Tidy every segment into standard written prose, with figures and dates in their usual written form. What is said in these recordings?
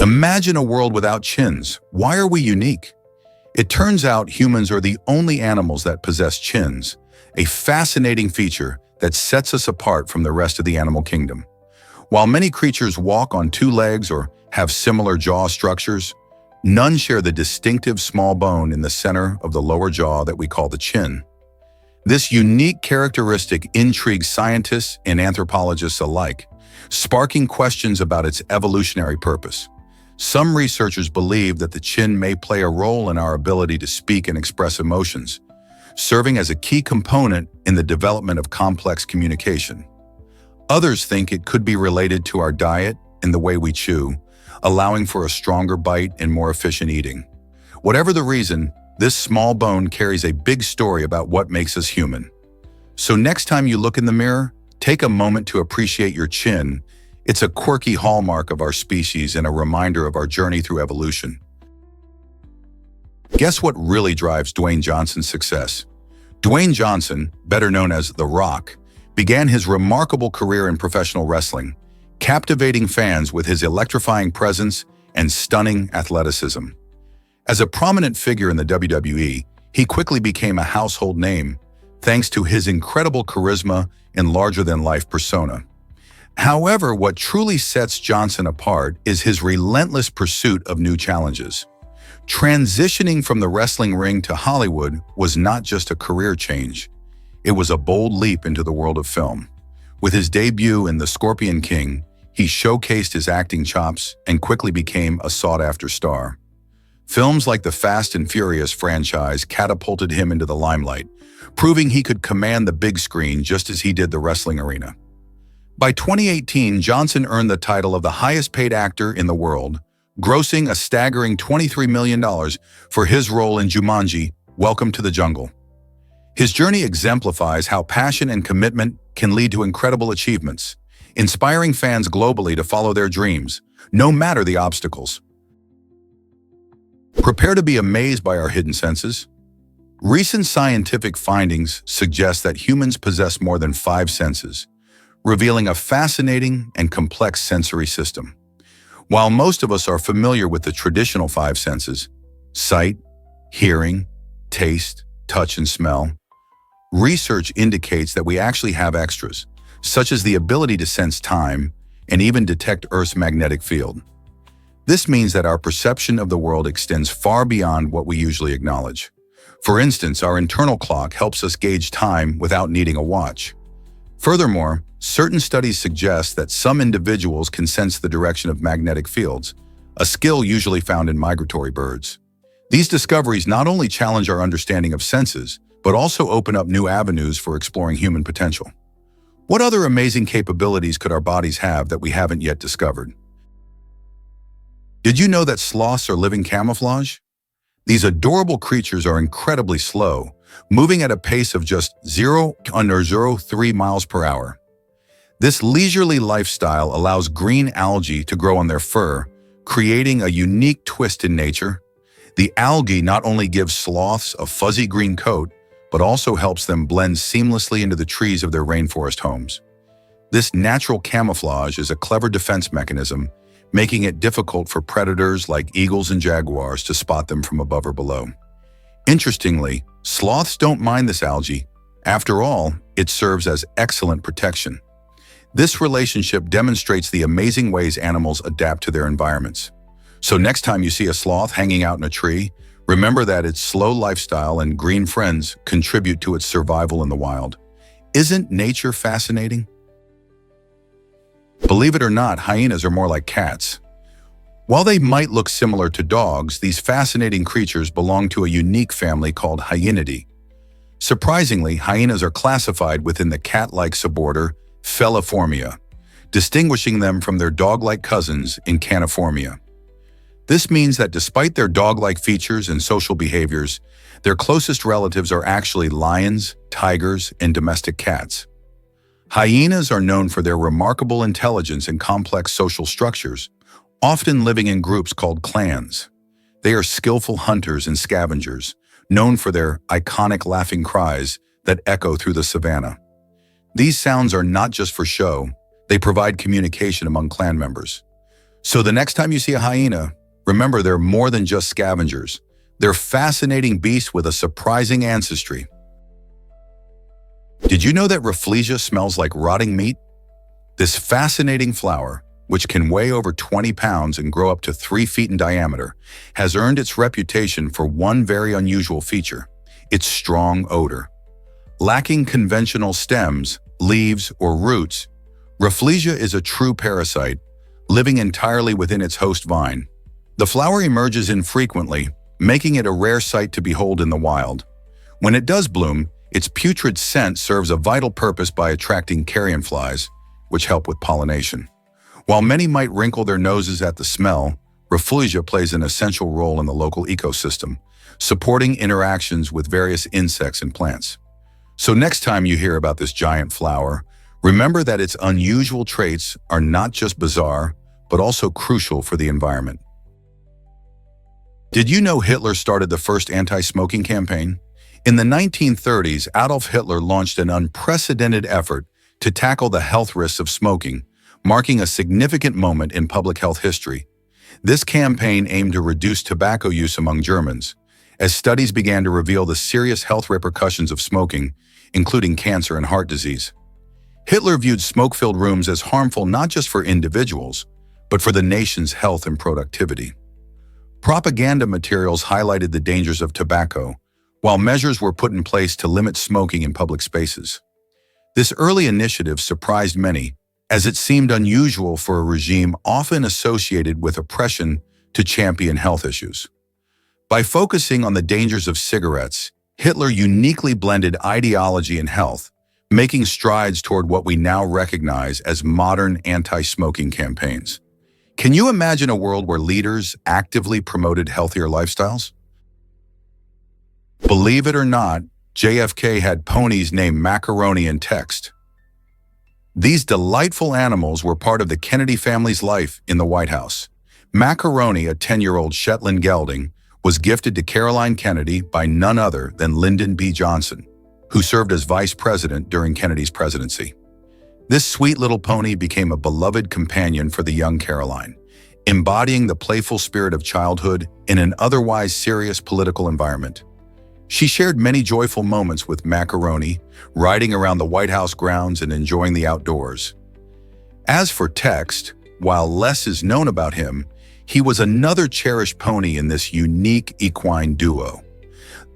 Imagine a world without chins. Why are we unique? It turns out humans are the only animals that possess chins, a fascinating feature that sets us apart from the rest of the animal kingdom. While many creatures walk on two legs or have similar jaw structures, none share the distinctive small bone in the center of the lower jaw that we call the chin. This unique characteristic intrigues scientists and anthropologists alike, sparking questions about its evolutionary purpose. Some researchers believe that the chin may play a role in our ability to speak and express emotions, serving as a key component in the development of complex communication. Others think it could be related to our diet and the way we chew, allowing for a stronger bite and more efficient eating. Whatever the reason, this small bone carries a big story about what makes us human. So next time you look in the mirror, take a moment to appreciate your chin. It's a quirky hallmark of our species and a reminder of our journey through evolution. Guess what really drives Dwayne Johnson's success? Dwayne Johnson, better known as The Rock, began his remarkable career in professional wrestling, captivating fans with his electrifying presence and stunning athleticism. As a prominent figure in the WWE, he quickly became a household name, thanks to his incredible charisma and larger-than-life persona. However, what truly sets Johnson apart is his relentless pursuit of new challenges. Transitioning from the wrestling ring to Hollywood was not just a career change. It was a bold leap into the world of film. With his debut in The Scorpion King, he showcased his acting chops and quickly became a sought-after star. Films like the Fast and Furious franchise catapulted him into the limelight, proving he could command the big screen just as he did the wrestling arena. By 2018, Johnson earned the title of the highest-paid actor in the world, grossing a staggering $23 million for his role in Jumanji: Welcome to the Jungle. His journey exemplifies how passion and commitment can lead to incredible achievements, inspiring fans globally to follow their dreams, no matter the obstacles. Prepare to be amazed by our hidden senses. Recent scientific findings suggest that humans possess more than 5 senses, revealing a fascinating and complex sensory system. While most of us are familiar with the traditional 5 senses, sight, hearing, taste, touch, and smell, research indicates that we actually have extras, such as the ability to sense time and even detect Earth's magnetic field. This means that our perception of the world extends far beyond what we usually acknowledge. For instance, our internal clock helps us gauge time without needing a watch. Furthermore, certain studies suggest that some individuals can sense the direction of magnetic fields, a skill usually found in migratory birds. These discoveries not only challenge our understanding of senses, but also open up new avenues for exploring human potential. What other amazing capabilities could our bodies have that we haven't yet discovered? Did you know that sloths are living camouflage? These adorable creatures are incredibly slow, moving at a pace of just 0.03 miles per hour. This leisurely lifestyle allows green algae to grow on their fur, creating a unique twist in nature. The algae not only gives sloths a fuzzy green coat, but also helps them blend seamlessly into the trees of their rainforest homes. This natural camouflage is a clever defense mechanism, making it difficult for predators like eagles and jaguars to spot them from above or below. Interestingly, sloths don't mind this algae. After all, it serves as excellent protection. This relationship demonstrates the amazing ways animals adapt to their environments. So next time you see a sloth hanging out in a tree, remember that its slow lifestyle and green friends contribute to its survival in the wild. Isn't nature fascinating? Believe it or not, hyenas are more like cats. While they might look similar to dogs, these fascinating creatures belong to a unique family called Hyenidae. Surprisingly, hyenas are classified within the cat-like suborder Feliformia, distinguishing them from their dog-like cousins in Caniformia. This means that despite their dog-like features and social behaviors, their closest relatives are actually lions, tigers, and domestic cats. Hyenas are known for their remarkable intelligence and complex social structures, often living in groups called clans. They are skillful hunters and scavengers, known for their iconic laughing cries that echo through the savanna. These sounds are not just for show, they provide communication among clan members. So the next time you see a hyena, remember they're more than just scavengers. They're fascinating beasts with a surprising ancestry. Did you know that Rafflesia smells like rotting meat? This fascinating flower, which can weigh over 20 pounds and grow up to 3 feet in diameter, has earned its reputation for one very unusual feature: its strong odor. Lacking conventional stems, leaves, or roots, Rafflesia is a true parasite, living entirely within its host vine. The flower emerges infrequently, making it a rare sight to behold in the wild. When it does bloom, its putrid scent serves a vital purpose by attracting carrion flies, which help with pollination. While many might wrinkle their noses at the smell, Rafflesia plays an essential role in the local ecosystem, supporting interactions with various insects and plants. So next time you hear about this giant flower, remember that its unusual traits are not just bizarre, but also crucial for the environment. Did you know Hitler started the first anti-smoking campaign? In the 1930s, Adolf Hitler launched an unprecedented effort to tackle the health risks of smoking, marking a significant moment in public health history. This campaign aimed to reduce tobacco use among Germans, as studies began to reveal the serious health repercussions of smoking, including cancer and heart disease. Hitler viewed smoke-filled rooms as harmful not just for individuals, but for the nation's health and productivity. Propaganda materials highlighted the dangers of tobacco, while measures were put in place to limit smoking in public spaces. This early initiative surprised many, as it seemed unusual for a regime often associated with oppression to champion health issues. By focusing on the dangers of cigarettes, Hitler uniquely blended ideology and health, making strides toward what we now recognize as modern anti-smoking campaigns. Can you imagine a world where leaders actively promoted healthier lifestyles? Believe it or not, JFK had ponies named Macaroni in text. These delightful animals were part of the Kennedy family's life in the White House. Macaroni, a 10-year-old Shetland gelding, was gifted to Caroline Kennedy by none other than Lyndon B. Johnson, who served as vice president during Kennedy's presidency. This sweet little pony became a beloved companion for the young Caroline, embodying the playful spirit of childhood in an otherwise serious political environment. She shared many joyful moments with Macaroni, riding around the White House grounds and enjoying the outdoors. As for Text, while less is known about him, he was another cherished pony in this unique equine duo.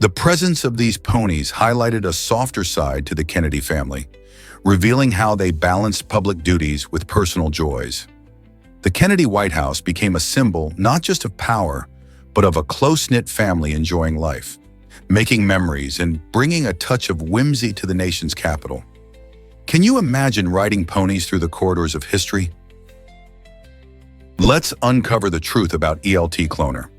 The presence of these ponies highlighted a softer side to the Kennedy family, revealing how they balanced public duties with personal joys. The Kennedy White House became a symbol not just of power, but of a close-knit family enjoying life, making memories and bringing a touch of whimsy to the nation's capital. Can you imagine riding ponies through the corridors of history? Let's uncover the truth about ELT Cloner.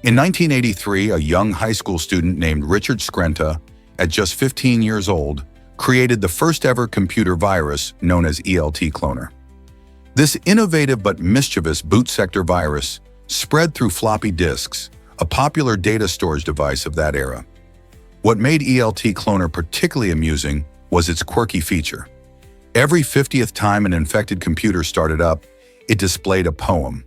In 1983, a young high school student named Richard Skrenta, at just 15 years old, created the first-ever computer virus known as ELT Cloner. This innovative but mischievous boot sector virus spread through floppy disks, a popular data storage device of that era. What made ELT Cloner particularly amusing was its quirky feature. Every 50th time an infected computer started up, it displayed a poem.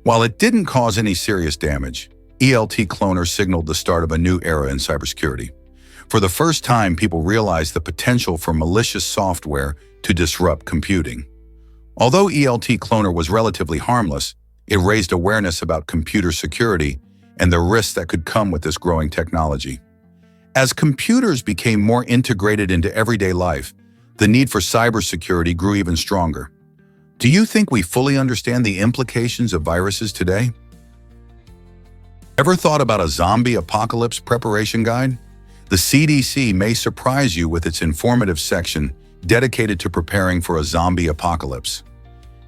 While it didn't cause any serious damage, ELT Cloner signaled the start of a new era in cybersecurity. For the first time, people realized the potential for malicious software to disrupt computing. Although ELT Cloner was relatively harmless, it raised awareness about computer security and the risks that could come with this growing technology. As computers became more integrated into everyday life, the need for cybersecurity grew even stronger. Do you think we fully understand the implications of viruses today? Ever thought about a zombie apocalypse preparation guide? The CDC may surprise you with its informative section dedicated to preparing for a zombie apocalypse.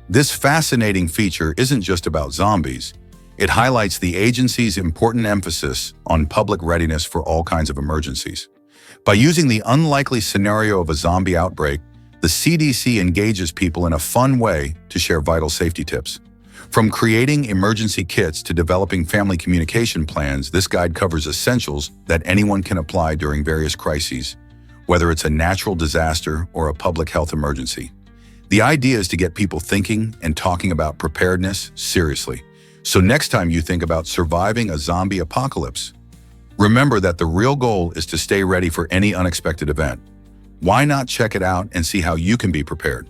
This fascinating feature isn't just about zombies. It highlights the agency's important emphasis on public readiness for all kinds of emergencies. By using the unlikely scenario of a zombie outbreak, the CDC engages people in a fun way to share vital safety tips. From creating emergency kits to developing family communication plans, this guide covers essentials that anyone can apply during various crises, whether it's a natural disaster or a public health emergency. The idea is to get people thinking and talking about preparedness seriously. So next time you think about surviving a zombie apocalypse, remember that the real goal is to stay ready for any unexpected event. Why not check it out and see how you can be prepared?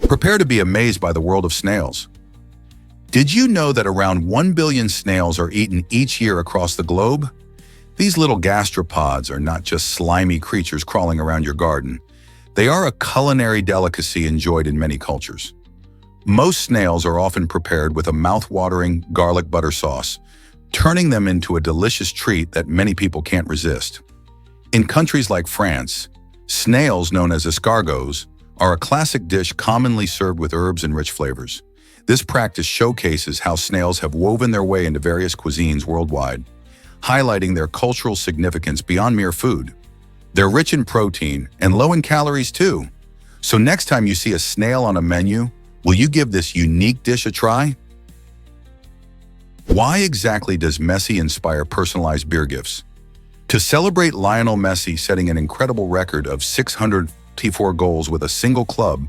Prepare to be amazed by the world of snails. Did you know that around 1 billion snails are eaten each year across the globe? These little gastropods are not just slimy creatures crawling around your garden. They are a culinary delicacy enjoyed in many cultures. Most snails are often prepared with a mouth-watering garlic butter sauce, turning them into a delicious treat that many people can't resist. In countries like France, snails known as escargots are a classic dish commonly served with herbs and rich flavors. This practice showcases how snails have woven their way into various cuisines worldwide, highlighting their cultural significance beyond mere food. They're rich in protein and low in calories too. So next time you see a snail on a menu, will you give this unique dish a try? Why exactly does Messi inspire personalized beer gifts? To celebrate Lionel Messi setting an incredible record of 604 goals with a single club,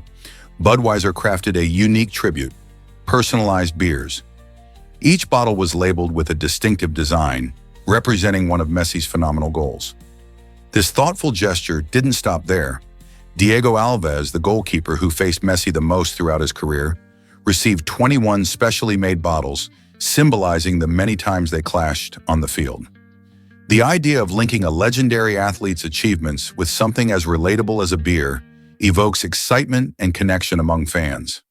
Budweiser crafted a unique tribute: personalized beers. Each bottle was labeled with a distinctive design, representing one of Messi's phenomenal goals. This thoughtful gesture didn't stop there. Diego Alves, the goalkeeper who faced Messi the most throughout his career, received 21 specially made bottles, symbolizing the many times they clashed on the field. The idea of linking a legendary athlete's achievements with something as relatable as a beer evokes excitement and connection among fans.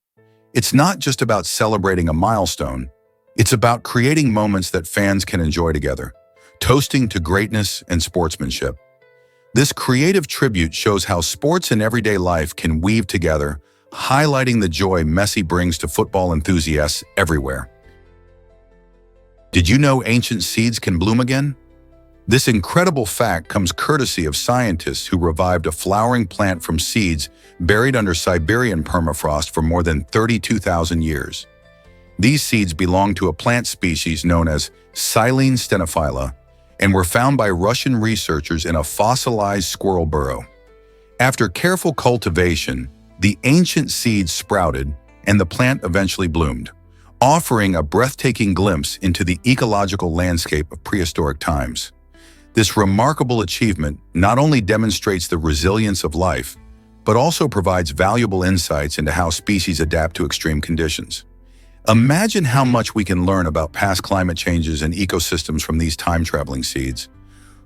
It's not just about celebrating a milestone, it's about creating moments that fans can enjoy together, toasting to greatness and sportsmanship. This creative tribute shows how sports and everyday life can weave together, highlighting the joy Messi brings to football enthusiasts everywhere. Did you know ancient seeds can bloom again? This incredible fact comes courtesy of scientists who revived a flowering plant from seeds buried under Siberian permafrost for more than 32,000 years. These seeds belong to a plant species known as Silene stenophylla and were found by Russian researchers in a fossilized squirrel burrow. After careful cultivation, the ancient seeds sprouted and the plant eventually bloomed, offering a breathtaking glimpse into the ecological landscape of prehistoric times. This remarkable achievement not only demonstrates the resilience of life, but also provides valuable insights into how species adapt to extreme conditions. Imagine how much we can learn about past climate changes and ecosystems from these time-traveling seeds.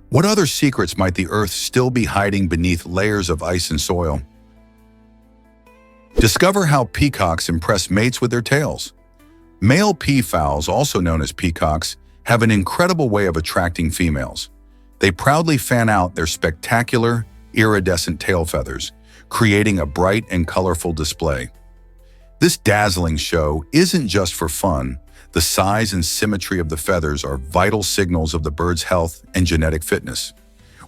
What other secrets might the Earth still be hiding beneath layers of ice and soil? Discover how peacocks impress mates with their tails. Male peafowls, also known as peacocks, have an incredible way of attracting females. They proudly fan out their spectacular, iridescent tail feathers, creating a bright and colorful display. This dazzling show isn't just for fun. The size and symmetry of the feathers are vital signals of the bird's health and genetic fitness.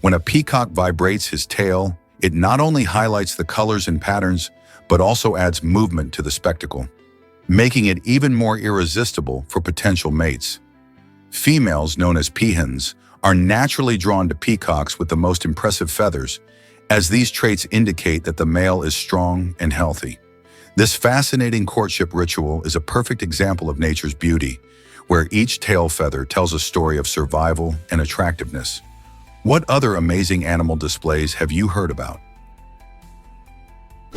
When a peacock vibrates his tail, it not only highlights the colors and patterns, but also adds movement to the spectacle, making it even more irresistible for potential mates. Females, known as peahens, are naturally drawn to peacocks with the most impressive feathers, as these traits indicate that the male is strong and healthy. This fascinating courtship ritual is a perfect example of nature's beauty, where each tail feather tells a story of survival and attractiveness. What other amazing animal displays have you heard about?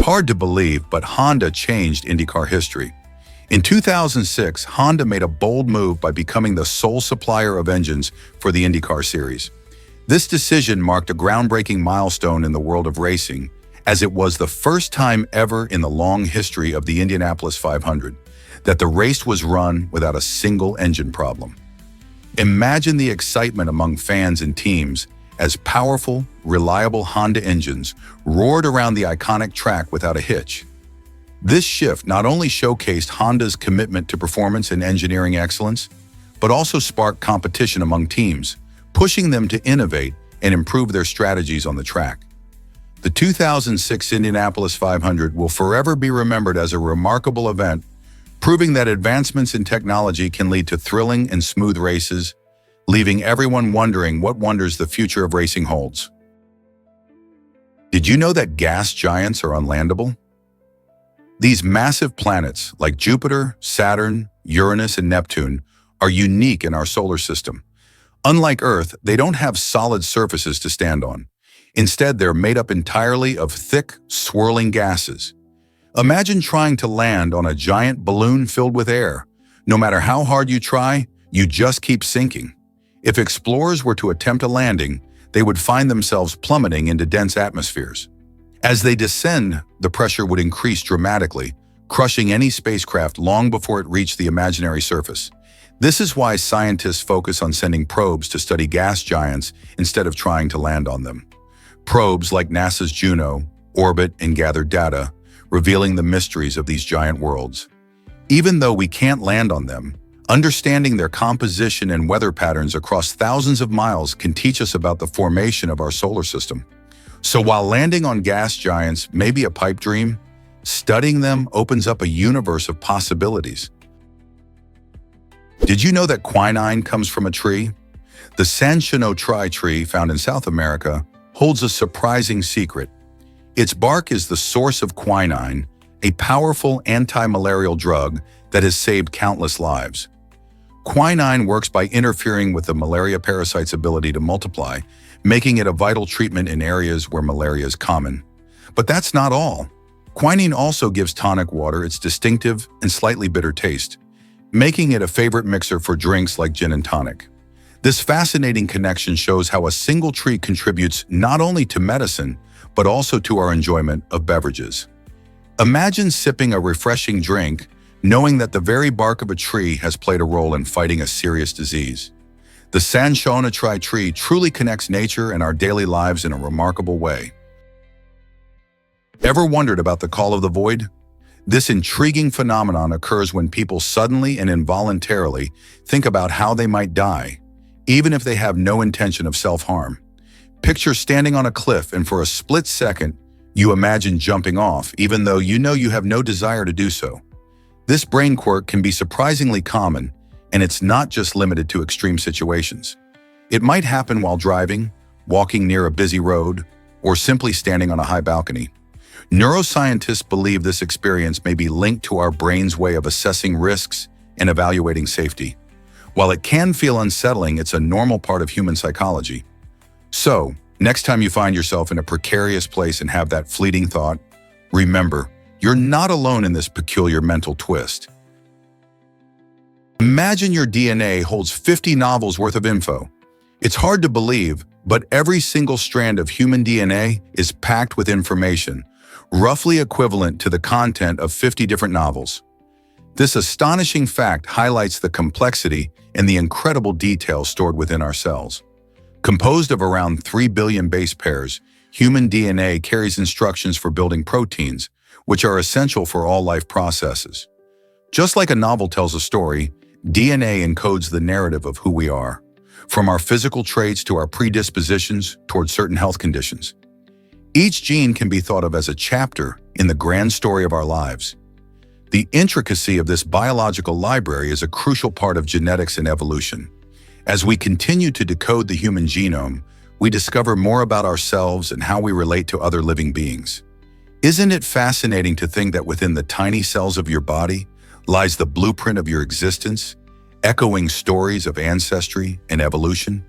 Hard to believe, but Honda changed IndyCar history. In 2006, Honda made a bold move by becoming the sole supplier of engines for the IndyCar series. This decision marked a groundbreaking milestone in the world of racing, as it was the first time ever in the long history of the Indianapolis 500 that the race was run without a single engine problem. Imagine the excitement among fans and teams as powerful, reliable Honda engines roared around the iconic track without a hitch. This shift not only showcased Honda's commitment to performance and engineering excellence, but also sparked competition among teams, pushing them to innovate and improve their strategies on the track. The 2006 Indianapolis 500 will forever be remembered as a remarkable event, proving that advancements in technology can lead to thrilling and smooth races, leaving everyone wondering what wonders the future of racing holds. Did you know that gas giants are unlandable? These massive planets like Jupiter, Saturn, Uranus, and Neptune are unique in our solar system. Unlike Earth, they don't have solid surfaces to stand on. Instead, they're made up entirely of thick, swirling gases. Imagine trying to land on a giant balloon filled with air. No matter how hard you try, you just keep sinking. If explorers were to attempt a landing, they would find themselves plummeting into dense atmospheres. As they descend, the pressure would increase dramatically, crushing any spacecraft long before it reached the imaginary surface. This is why scientists focus on sending probes to study gas giants instead of trying to land on them. Probes like NASA's Juno orbit and gather data, revealing the mysteries of these giant worlds. Even though we can't land on them, understanding their composition and weather patterns across thousands of miles can teach us about the formation of our solar system. So while landing on gas giants may be a pipe dream, studying them opens up a universe of possibilities. Did you know that quinine comes from a tree? The Sanshino tree found in South America holds a surprising secret. Its bark is the source of quinine, a powerful anti-malarial drug that has saved countless lives. Quinine works by interfering with the malaria parasite's ability to multiply, making it a vital treatment in areas where malaria is common. But that's not all. Quinine also gives tonic water its distinctive and slightly bitter taste, making it a favorite mixer for drinks like gin and tonic. This fascinating connection shows how a single tree contributes not only to medicine, but also to our enjoyment of beverages. Imagine sipping a refreshing drink, knowing that the very bark of a tree has played a role in fighting a serious disease. The Sanshino tree truly connects nature and our daily lives in a remarkable way. Ever wondered about the call of the void? This intriguing phenomenon occurs when people suddenly and involuntarily think about how they might die, even if they have no intention of self-harm. Picture standing on a cliff and for a split second, you imagine jumping off, even though you know you have no desire to do so. This brain quirk can be surprisingly common, and it's not just limited to extreme situations. It might happen while driving, walking near a busy road, or simply standing on a high balcony. Neuroscientists believe this experience may be linked to our brain's way of assessing risks and evaluating safety. While it can feel unsettling, it's a normal part of human psychology. So, next time you find yourself in a precarious place and have that fleeting thought, remember, you're not alone in this peculiar mental twist. Imagine your DNA holds 50 novels worth of info. It's hard to believe, but every single strand of human DNA is packed with information, roughly equivalent to the content of 50 different novels. This astonishing fact highlights the complexity and the incredible detail stored within our cells. Composed of around 3 billion base pairs, human DNA carries instructions for building proteins, which are essential for all life processes. Just like a novel tells a story, DNA encodes the narrative of who we are, from our physical traits to our predispositions toward certain health conditions. Each gene can be thought of as a chapter in the grand story of our lives. The intricacy of this biological library is a crucial part of genetics and evolution. As we continue to decode the human genome, we discover more about ourselves and how we relate to other living beings. Isn't it fascinating to think that within the tiny cells of your body lies the blueprint of your existence, echoing stories of ancestry and evolution?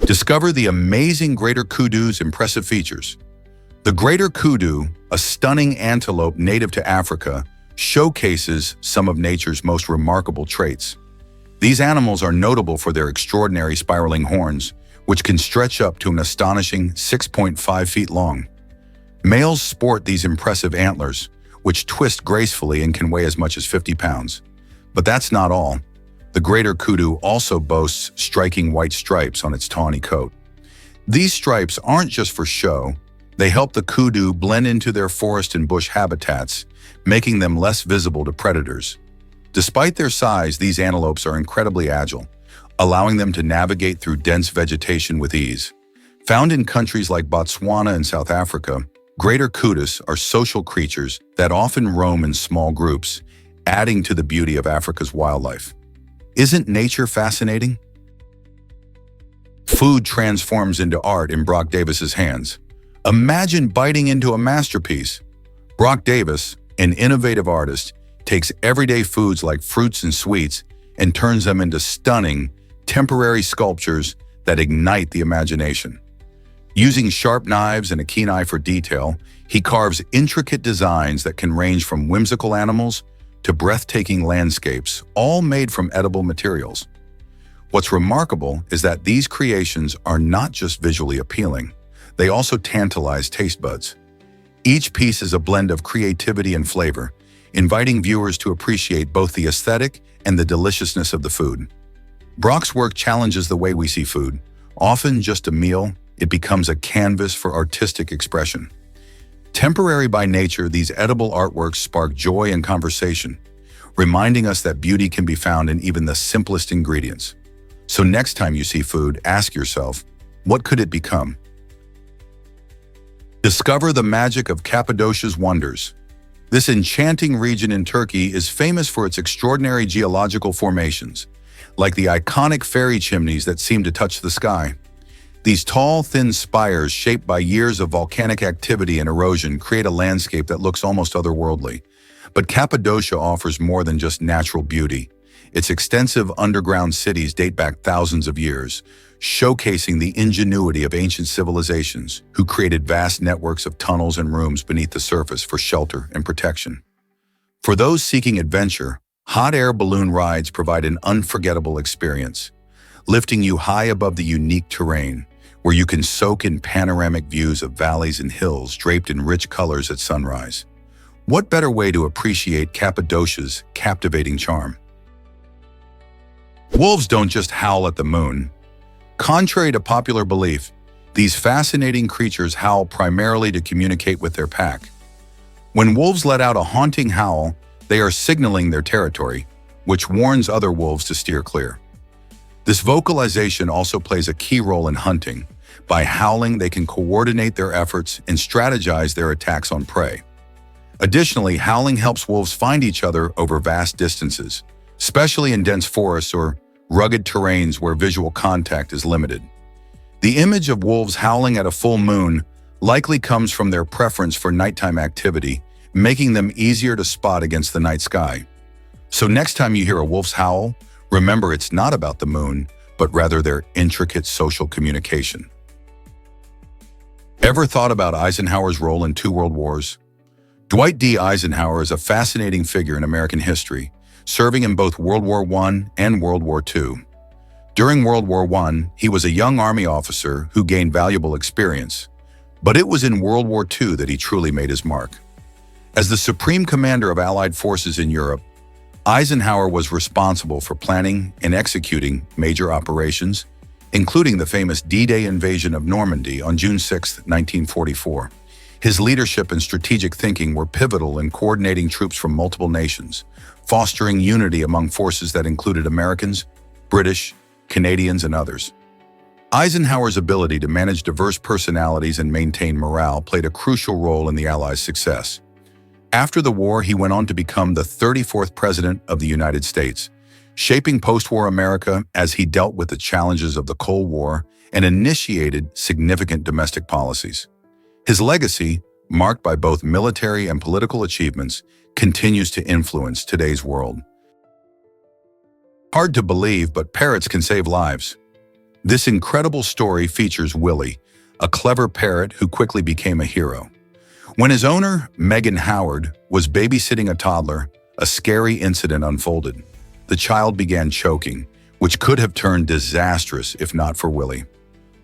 Discover the amazing greater kudu's impressive features. The greater kudu, a stunning antelope native to Africa, showcases some of nature's most remarkable traits. These animals are notable for their extraordinary spiraling horns, which can stretch up to an astonishing 6.5 feet long. Males sport these impressive antlers, which twist gracefully and can weigh as much as 50 pounds. But that's not all. The greater kudu also boasts striking white stripes on its tawny coat. These stripes aren't just for show. They help the kudu blend into their forest and bush habitats, making them less visible to predators. Despite their size, these antelopes are incredibly agile, allowing them to navigate through dense vegetation with ease. Found in countries like Botswana and South Africa, greater kudus are social creatures that often roam in small groups, adding to the beauty of Africa's wildlife. Isn't nature fascinating? Food transforms into art in Brock Davis's hands. Imagine biting into a masterpiece. Brock Davis, an innovative artist, takes everyday foods like fruits and sweets and turns them into stunning, temporary sculptures that ignite the imagination. Using sharp knives and a keen eye for detail, he carves intricate designs that can range from whimsical animals to breathtaking landscapes, all made from edible materials. What's remarkable is that these creations are not just visually appealing, they also tantalize taste buds. Each piece is a blend of creativity and flavor, inviting viewers to appreciate both the aesthetic and the deliciousness of the food. Brock's work challenges the way we see food. Often just a meal, it becomes a canvas for artistic expression. Temporary by nature, these edible artworks spark joy and conversation, reminding us that beauty can be found in even the simplest ingredients. So next time you see food, ask yourself, what could it become? Discover the magic of Cappadocia's wonders. This enchanting region in Turkey is famous for its extraordinary geological formations, like the iconic fairy chimneys that seem to touch the sky. These tall, thin spires shaped by years of volcanic activity and erosion create a landscape that looks almost otherworldly. But Cappadocia offers more than just natural beauty. Its extensive underground cities date back thousands of years, showcasing the ingenuity of ancient civilizations who created vast networks of tunnels and rooms beneath the surface for shelter and protection. For those seeking adventure, hot air balloon rides provide an unforgettable experience, lifting you high above the unique terrain, where you can soak in panoramic views of valleys and hills draped in rich colors at sunrise. What better way to appreciate Cappadocia's captivating charm? Wolves don't just howl at the moon. Contrary to popular belief, these fascinating creatures howl primarily to communicate with their pack. When wolves let out a haunting howl, they are signaling their territory, which warns other wolves to steer clear. This vocalization also plays a key role in hunting. By howling, they can coordinate their efforts and strategize their attacks on prey. Additionally, howling helps wolves find each other over vast distances, especially in dense forests or rugged terrains where visual contact is limited. The image of wolves howling at a full moon likely comes from their preference for nighttime activity, making them easier to spot against the night sky. So next time you hear a wolf's howl, remember it's not about the moon, but rather their intricate social communication. Ever thought about Eisenhower's role in two world wars? Dwight D. Eisenhower is a fascinating figure in American history, serving in both World War I and World War II. During World War I, he was a young Army officer who gained valuable experience, but it was in World War II that he truly made his mark. As the supreme commander of Allied forces in Europe, Eisenhower was responsible for planning and executing major operations, including the famous D-Day invasion of Normandy on June 6, 1944. His leadership and strategic thinking were pivotal in coordinating troops from multiple nations, fostering unity among forces that included Americans, British, Canadians, and others. Eisenhower's ability to manage diverse personalities and maintain morale played a crucial role in the Allies' success. After the war, he went on to become the 34th President of the United States, shaping post-war America as he dealt with the challenges of the Cold War and initiated significant domestic policies. His legacy, marked by both military and political achievements, continues to influence today's world. Hard to believe, but parrots can save lives. This incredible story features Willie, a clever parrot who quickly became a hero. When his owner, Megan Howard, was babysitting a toddler, a scary incident unfolded. The child began choking, which could have turned disastrous if not for Willie.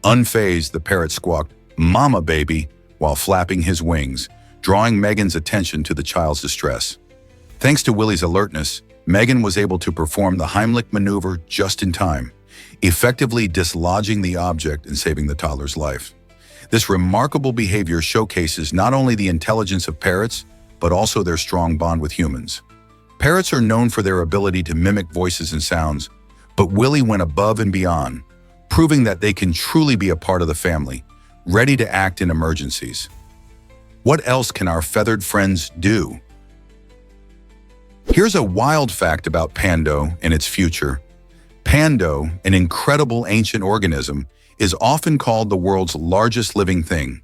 Unfazed, the parrot squawked, "Mama, baby," while flapping his wings, drawing Megan's attention to the child's distress. Thanks to Willie's alertness, Megan was able to perform the Heimlich maneuver just in time, effectively dislodging the object and saving the toddler's life. This remarkable behavior showcases not only the intelligence of parrots, but also their strong bond with humans. Parrots are known for their ability to mimic voices and sounds, but Willie went above and beyond, proving that they can truly be a part of the family, ready to act in emergencies. What else can our feathered friends do? Here's a wild fact about Pando and its future. Pando, an incredible ancient organism, is often called the world's largest living thing.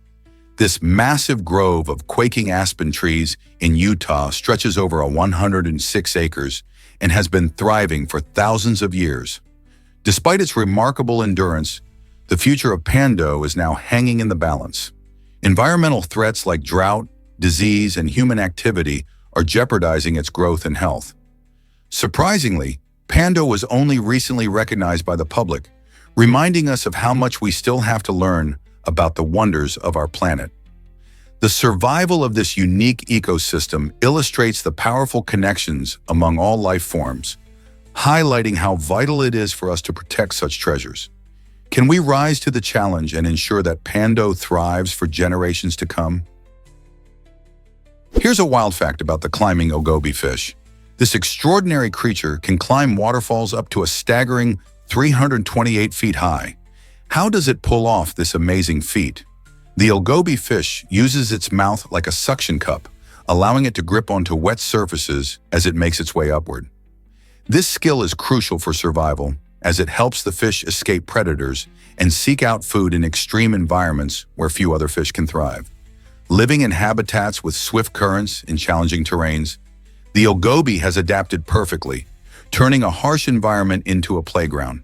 This massive grove of quaking aspen trees in Utah stretches over 106 acres and has been thriving for thousands of years. Despite its remarkable endurance, the future of Pando is now hanging in the balance. Environmental threats like drought, disease, and human activity are jeopardizing its growth and health. Surprisingly, Pando was only recently recognized by the public, reminding us of how much we still have to learn about the wonders of our planet. The survival of this unique ecosystem illustrates the powerful connections among all life forms, highlighting how vital it is for us to protect such treasures. Can we rise to the challenge and ensure that Pando thrives for generations to come? Here's a wild fact about the climbing ogobi fish. This extraordinary creature can climb waterfalls up to a staggering 328 feet high. How does it pull off this amazing feat? The ogobi fish uses its mouth like a suction cup, allowing it to grip onto wet surfaces as it makes its way upward. This skill is crucial for survival, as it helps the fish escape predators and seek out food in extreme environments where few other fish can thrive. Living in habitats with swift currents and challenging terrains, the ogobi has adapted perfectly, turning a harsh environment into a playground.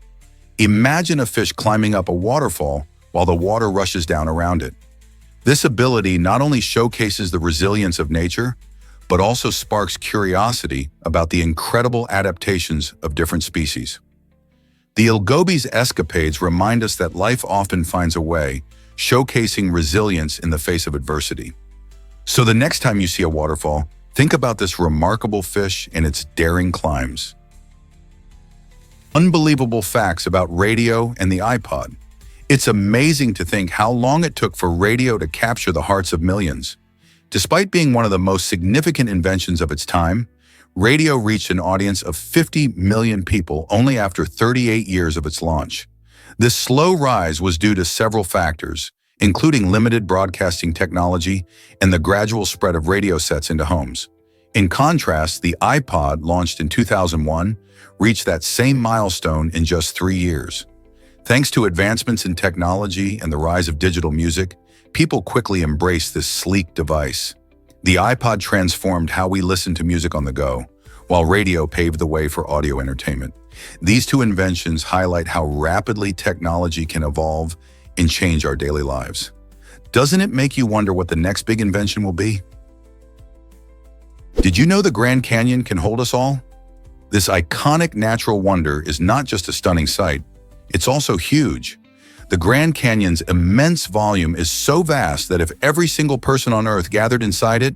Imagine a fish climbing up a waterfall while the water rushes down around it. This ability not only showcases the resilience of nature, but also sparks curiosity about the incredible adaptations of different species. The ogobi's escapades remind us that life often finds a way, showcasing resilience in the face of adversity. So the next time you see a waterfall, think about this remarkable fish and its daring climbs. Unbelievable facts about radio and the iPod. It's amazing to think how long it took for radio to capture the hearts of millions. Despite being one of the most significant inventions of its time, radio reached an audience of 50 million people only after 38 years of its launch. This slow rise was due to several factors, including limited broadcasting technology and the gradual spread of radio sets into homes. In contrast, the iPod, launched in 2001, reached that same milestone in just 3 years. Thanks to advancements in technology and the rise of digital music, people quickly embraced this sleek device. The iPod transformed how we listen to music on the go, while radio paved the way for audio entertainment. These two inventions highlight how rapidly technology can evolve and change our daily lives. Doesn't it make you wonder what the next big invention will be? Did you know the Grand Canyon can hold us all? This iconic natural wonder is not just a stunning sight, it's also huge. The Grand Canyon's immense volume is so vast that if every single person on Earth gathered inside it,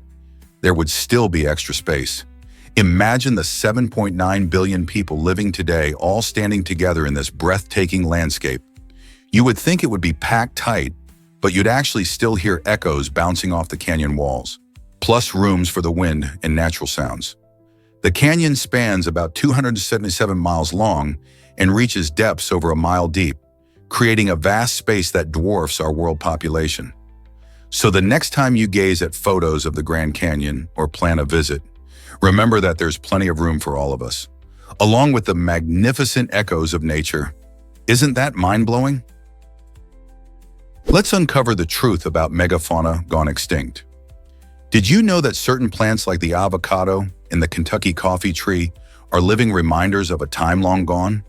there would still be extra space. Imagine the 7.9 billion people living today all standing together in this breathtaking landscape. You would think it would be packed tight, but you'd actually still hear echoes bouncing off the canyon walls, plus rooms for the wind and natural sounds. The canyon spans about 277 miles long and reaches depths over a mile deep, creating a vast space that dwarfs our world population. So the next time you gaze at photos of the Grand Canyon or plan a visit, remember that there's plenty of room for all of us, along with the magnificent echoes of nature. Isn't that mind-blowing? Let's uncover the truth about megafauna gone extinct. Did you know that certain plants like the avocado and the Kentucky coffee tree are living reminders of a time long gone?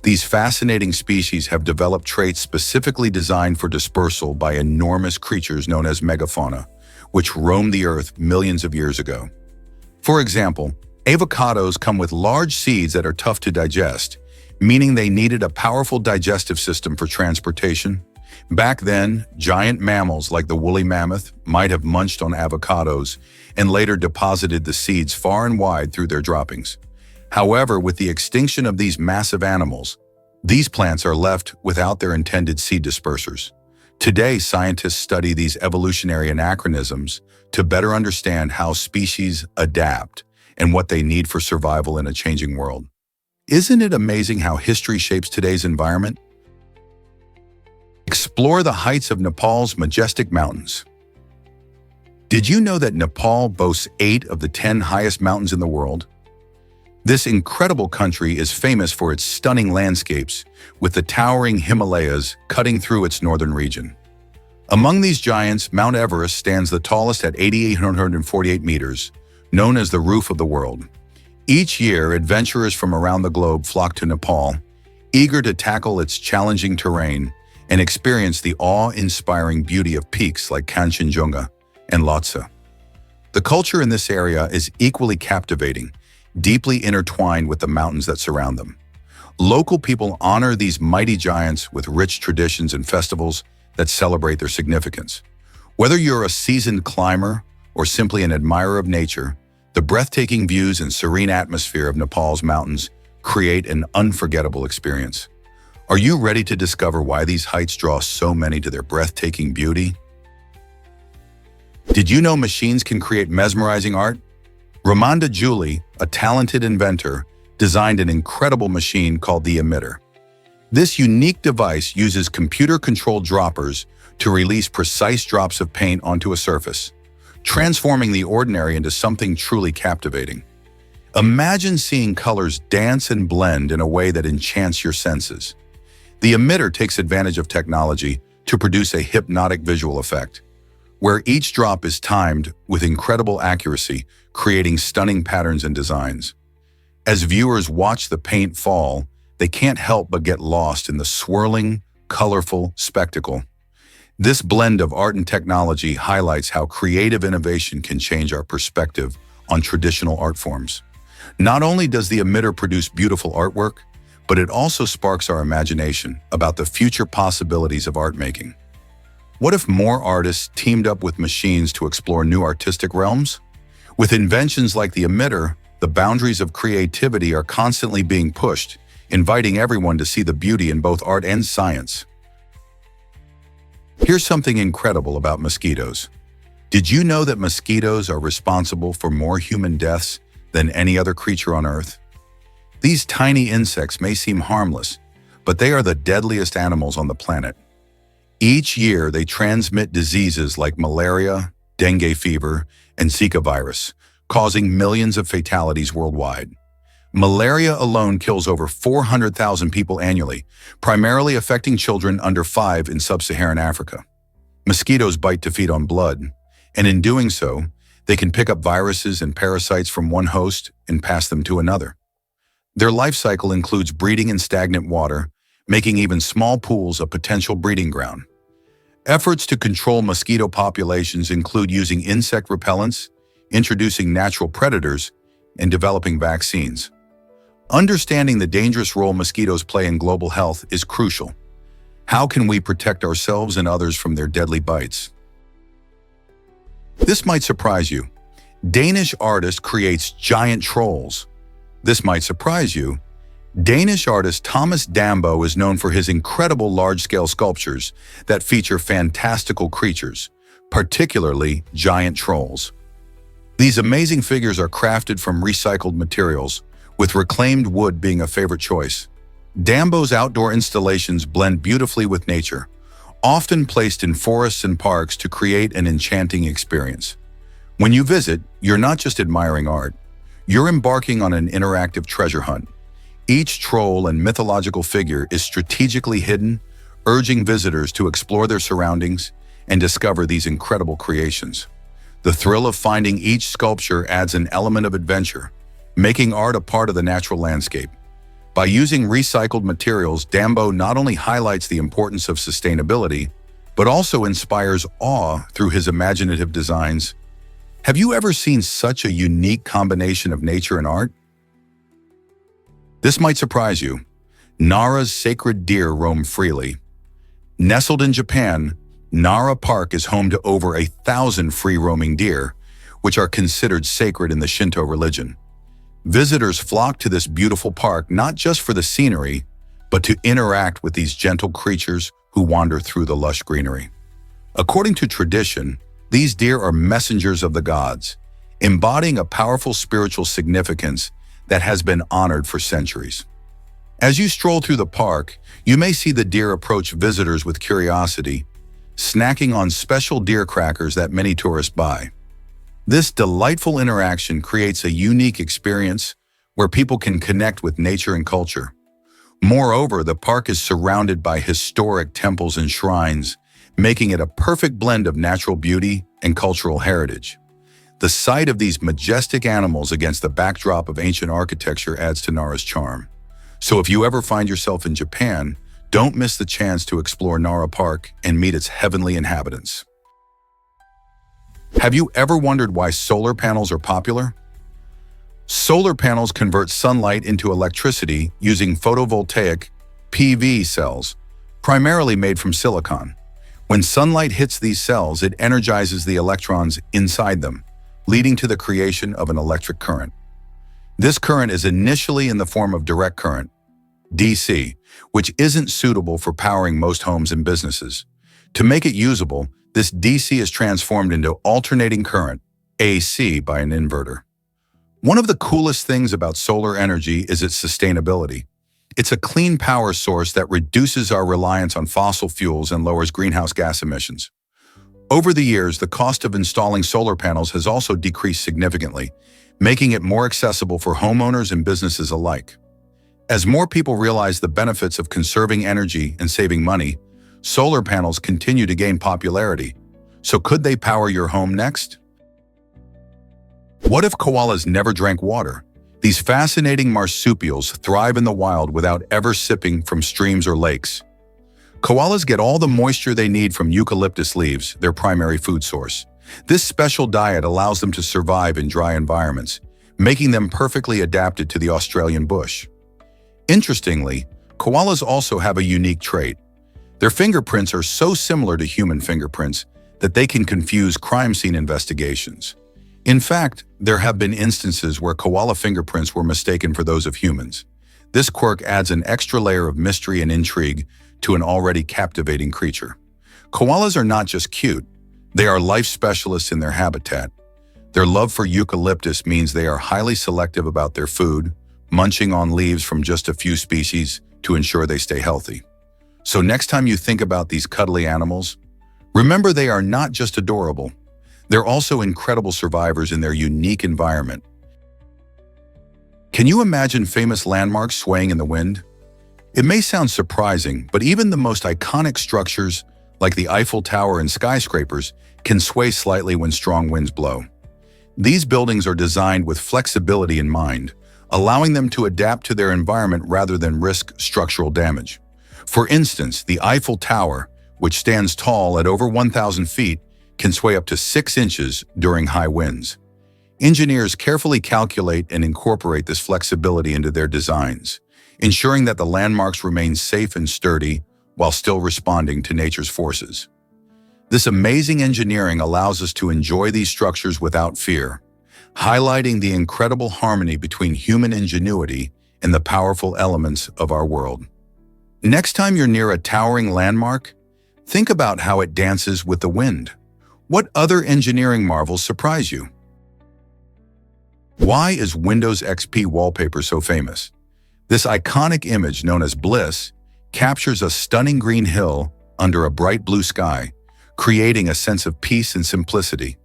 These fascinating species have developed traits specifically designed for dispersal by enormous creatures known as megafauna, which roamed the earth millions of years ago. For example, avocados come with large seeds that are tough to digest, meaning they needed a powerful digestive system for transportation. Back then, giant mammals like the woolly mammoth might have munched on avocados and later deposited the seeds far and wide through their droppings. However, with the extinction of these massive animals, these plants are left without their intended seed dispersers. Today, scientists study these evolutionary anachronisms to better understand how species adapt and what they need for survival in a changing world. Isn't it amazing how history shapes today's environment? Explore the heights of Nepal's majestic mountains. Did you know that Nepal boasts 8 of the 10 highest mountains in the world? This incredible country is famous for its stunning landscapes, with the towering Himalayas cutting through its northern region. Among these giants, Mount Everest stands the tallest at 8,848 meters, known as the roof of the world. Each year, adventurers from around the globe flock to Nepal, eager to tackle its challenging terrain and experience the awe-inspiring beauty of peaks like Kanchenjunga and Lhotse. The culture in this area is equally captivating, deeply intertwined with the mountains that surround them. Local people honor these mighty giants with rich traditions and festivals that celebrate their significance. Whether you're a seasoned climber or simply an admirer of nature, the breathtaking views and serene atmosphere of Nepal's mountains create an unforgettable experience. Are you ready to discover why these heights draw so many to their breathtaking beauty? Did you know machines can create mesmerizing art? Ramonda Julie, a talented inventor, designed an incredible machine called the emitter. This unique device uses computer-controlled droppers to release precise drops of paint onto a surface, transforming the ordinary into something truly captivating. Imagine seeing colors dance and blend in a way that enchants your senses. The emitter takes advantage of technology to produce a hypnotic visual effect, where each drop is timed with incredible accuracy, creating stunning patterns and designs. As viewers watch the paint fall, they can't help but get lost in the swirling, colorful spectacle. This blend of art and technology highlights how creative innovation can change our perspective on traditional art forms. Not only does the emitter produce beautiful artwork, but it also sparks our imagination about the future possibilities of art making. What if more artists teamed up with machines to explore new artistic realms? With inventions like the emitter, the boundaries of creativity are constantly being pushed, inviting everyone to see the beauty in both art and science. Here's something incredible about mosquitoes. Did you know that mosquitoes are responsible for more human deaths than any other creature on Earth? These tiny insects may seem harmless, but they are the deadliest animals on the planet. Each year, they transmit diseases like malaria, dengue fever, and Zika virus, causing millions of fatalities worldwide. Malaria alone kills over 400,000 people annually, primarily affecting children under 5 in sub-Saharan Africa. Mosquitoes bite to feed on blood, and in doing so, they can pick up viruses and parasites from one host and pass them to another. Their life cycle includes breeding in stagnant water, making even small pools a potential breeding ground. Efforts to control mosquito populations include using insect repellents, introducing natural predators, and developing vaccines. Understanding the dangerous role mosquitoes play in global health is crucial. How can we protect ourselves and others from their deadly bites? This might surprise you. Danish artist creates giant trolls. This might surprise you. Danish artist Thomas Dambo is known for his incredible large-scale sculptures that feature fantastical creatures, particularly giant trolls. These amazing figures are crafted from recycled materials, with reclaimed wood being a favorite choice. Dambo's outdoor installations blend beautifully with nature, often placed in forests and parks to create an enchanting experience. When you visit, you're not just admiring art, you're embarking on an interactive treasure hunt. Each troll and mythological figure is strategically hidden, urging visitors to explore their surroundings and discover these incredible creations. The thrill of finding each sculpture adds an element of adventure, making art a part of the natural landscape. By using recycled materials, Dambo not only highlights the importance of sustainability, but also inspires awe through his imaginative designs. Have you ever seen such a unique combination of nature and art? This might surprise you. Nara's sacred deer roam freely. Nestled in Japan, Nara Park is home to over 1,000 free-roaming deer, which are considered sacred in the Shinto religion. Visitors flock to this beautiful park not just for the scenery, but to interact with these gentle creatures who wander through the lush greenery. According to tradition, these deer are messengers of the gods, embodying a powerful spiritual significance that has been honored for centuries. As you stroll through the park, you may see the deer approach visitors with curiosity, snacking on special deer crackers that many tourists buy. This delightful interaction creates a unique experience where people can connect with nature and culture. Moreover, the park is surrounded by historic temples and shrines, making it a perfect blend of natural beauty and cultural heritage. The sight of these majestic animals against the backdrop of ancient architecture adds to Nara's charm. So if you ever find yourself in Japan, don't miss the chance to explore Nara Park and meet its heavenly inhabitants. Have you ever wondered why solar panels are popular? Solar panels convert sunlight into electricity using photovoltaic PV cells, primarily made from silicon. When sunlight hits these cells, it energizes the electrons inside them, leading to the creation of an electric current. This current is initially in the form of direct current, DC, which isn't suitable for powering most homes and businesses. To make it usable, this DC is transformed into alternating current, AC, by an inverter. One of the coolest things about solar energy is its sustainability. It's a clean power source that reduces our reliance on fossil fuels and lowers greenhouse gas emissions. Over the years, the cost of installing solar panels has also decreased significantly, making it more accessible for homeowners and businesses alike. As more people realize the benefits of conserving energy and saving money, solar panels continue to gain popularity. So could they power your home next? What if koalas never drank water? These fascinating marsupials thrive in the wild without ever sipping from streams or lakes. Koalas get all the moisture they need from eucalyptus leaves, their primary food source. This special diet allows them to survive in dry environments, making them perfectly adapted to the Australian bush. Interestingly, koalas also have a unique trait. Their fingerprints are so similar to human fingerprints that they can confuse crime scene investigations. In fact, there have been instances where koala fingerprints were mistaken for those of humans. This quirk adds an extra layer of mystery and intrigue to an already captivating creature. Koalas are not just cute, they are life specialists in their habitat. Their love for eucalyptus means they are highly selective about their food, munching on leaves from just a few species to ensure they stay healthy. So next time you think about these cuddly animals, remember they are not just adorable. They're also incredible survivors in their unique environment. Can you imagine famous landmarks swaying in the wind? It may sound surprising, but even the most iconic structures, like the Eiffel Tower and skyscrapers, can sway slightly when strong winds blow. These buildings are designed with flexibility in mind, allowing them to adapt to their environment rather than risk structural damage. For instance, the Eiffel Tower, which stands tall at over 1,000 feet, can sway up to 6 inches during high winds. Engineers carefully calculate and incorporate this flexibility into their designs, ensuring that the landmarks remain safe and sturdy while still responding to nature's forces. This amazing engineering allows us to enjoy these structures without fear, highlighting the incredible harmony between human ingenuity and the powerful elements of our world. Next time you're near a towering landmark, think about how it dances with the wind. What other engineering marvels surprise you? Why is Windows XP wallpaper so famous? This iconic image, known as Bliss, captures a stunning green hill under a bright blue sky, creating a sense of peace and simplicity.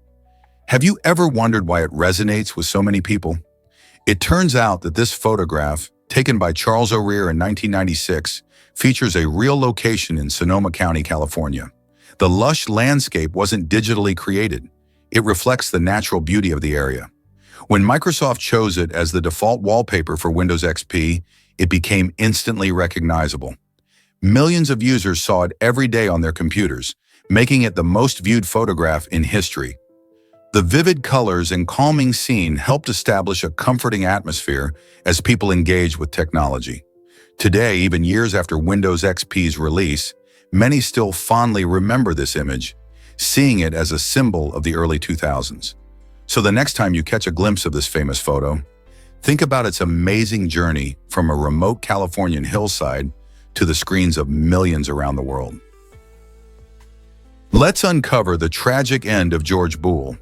Have you ever wondered why it resonates with so many people? It turns out that this photograph, taken by Charles O'Rear in 1996, features a real location in Sonoma County, California. The lush landscape wasn't digitally created. It reflects the natural beauty of the area. When Microsoft chose it as the default wallpaper for Windows XP, it became instantly recognizable. Millions of users saw it every day on their computers, making it the most viewed photograph in history. The vivid colors and calming scene helped establish a comforting atmosphere as people engaged with technology. Today, even years after Windows XP's release, many still fondly remember this image, seeing it as a symbol of the early 2000s. So the next time you catch a glimpse of this famous photo, think about its amazing journey from a remote Californian hillside to the screens of millions around the world. Let's uncover the tragic end of George Boole.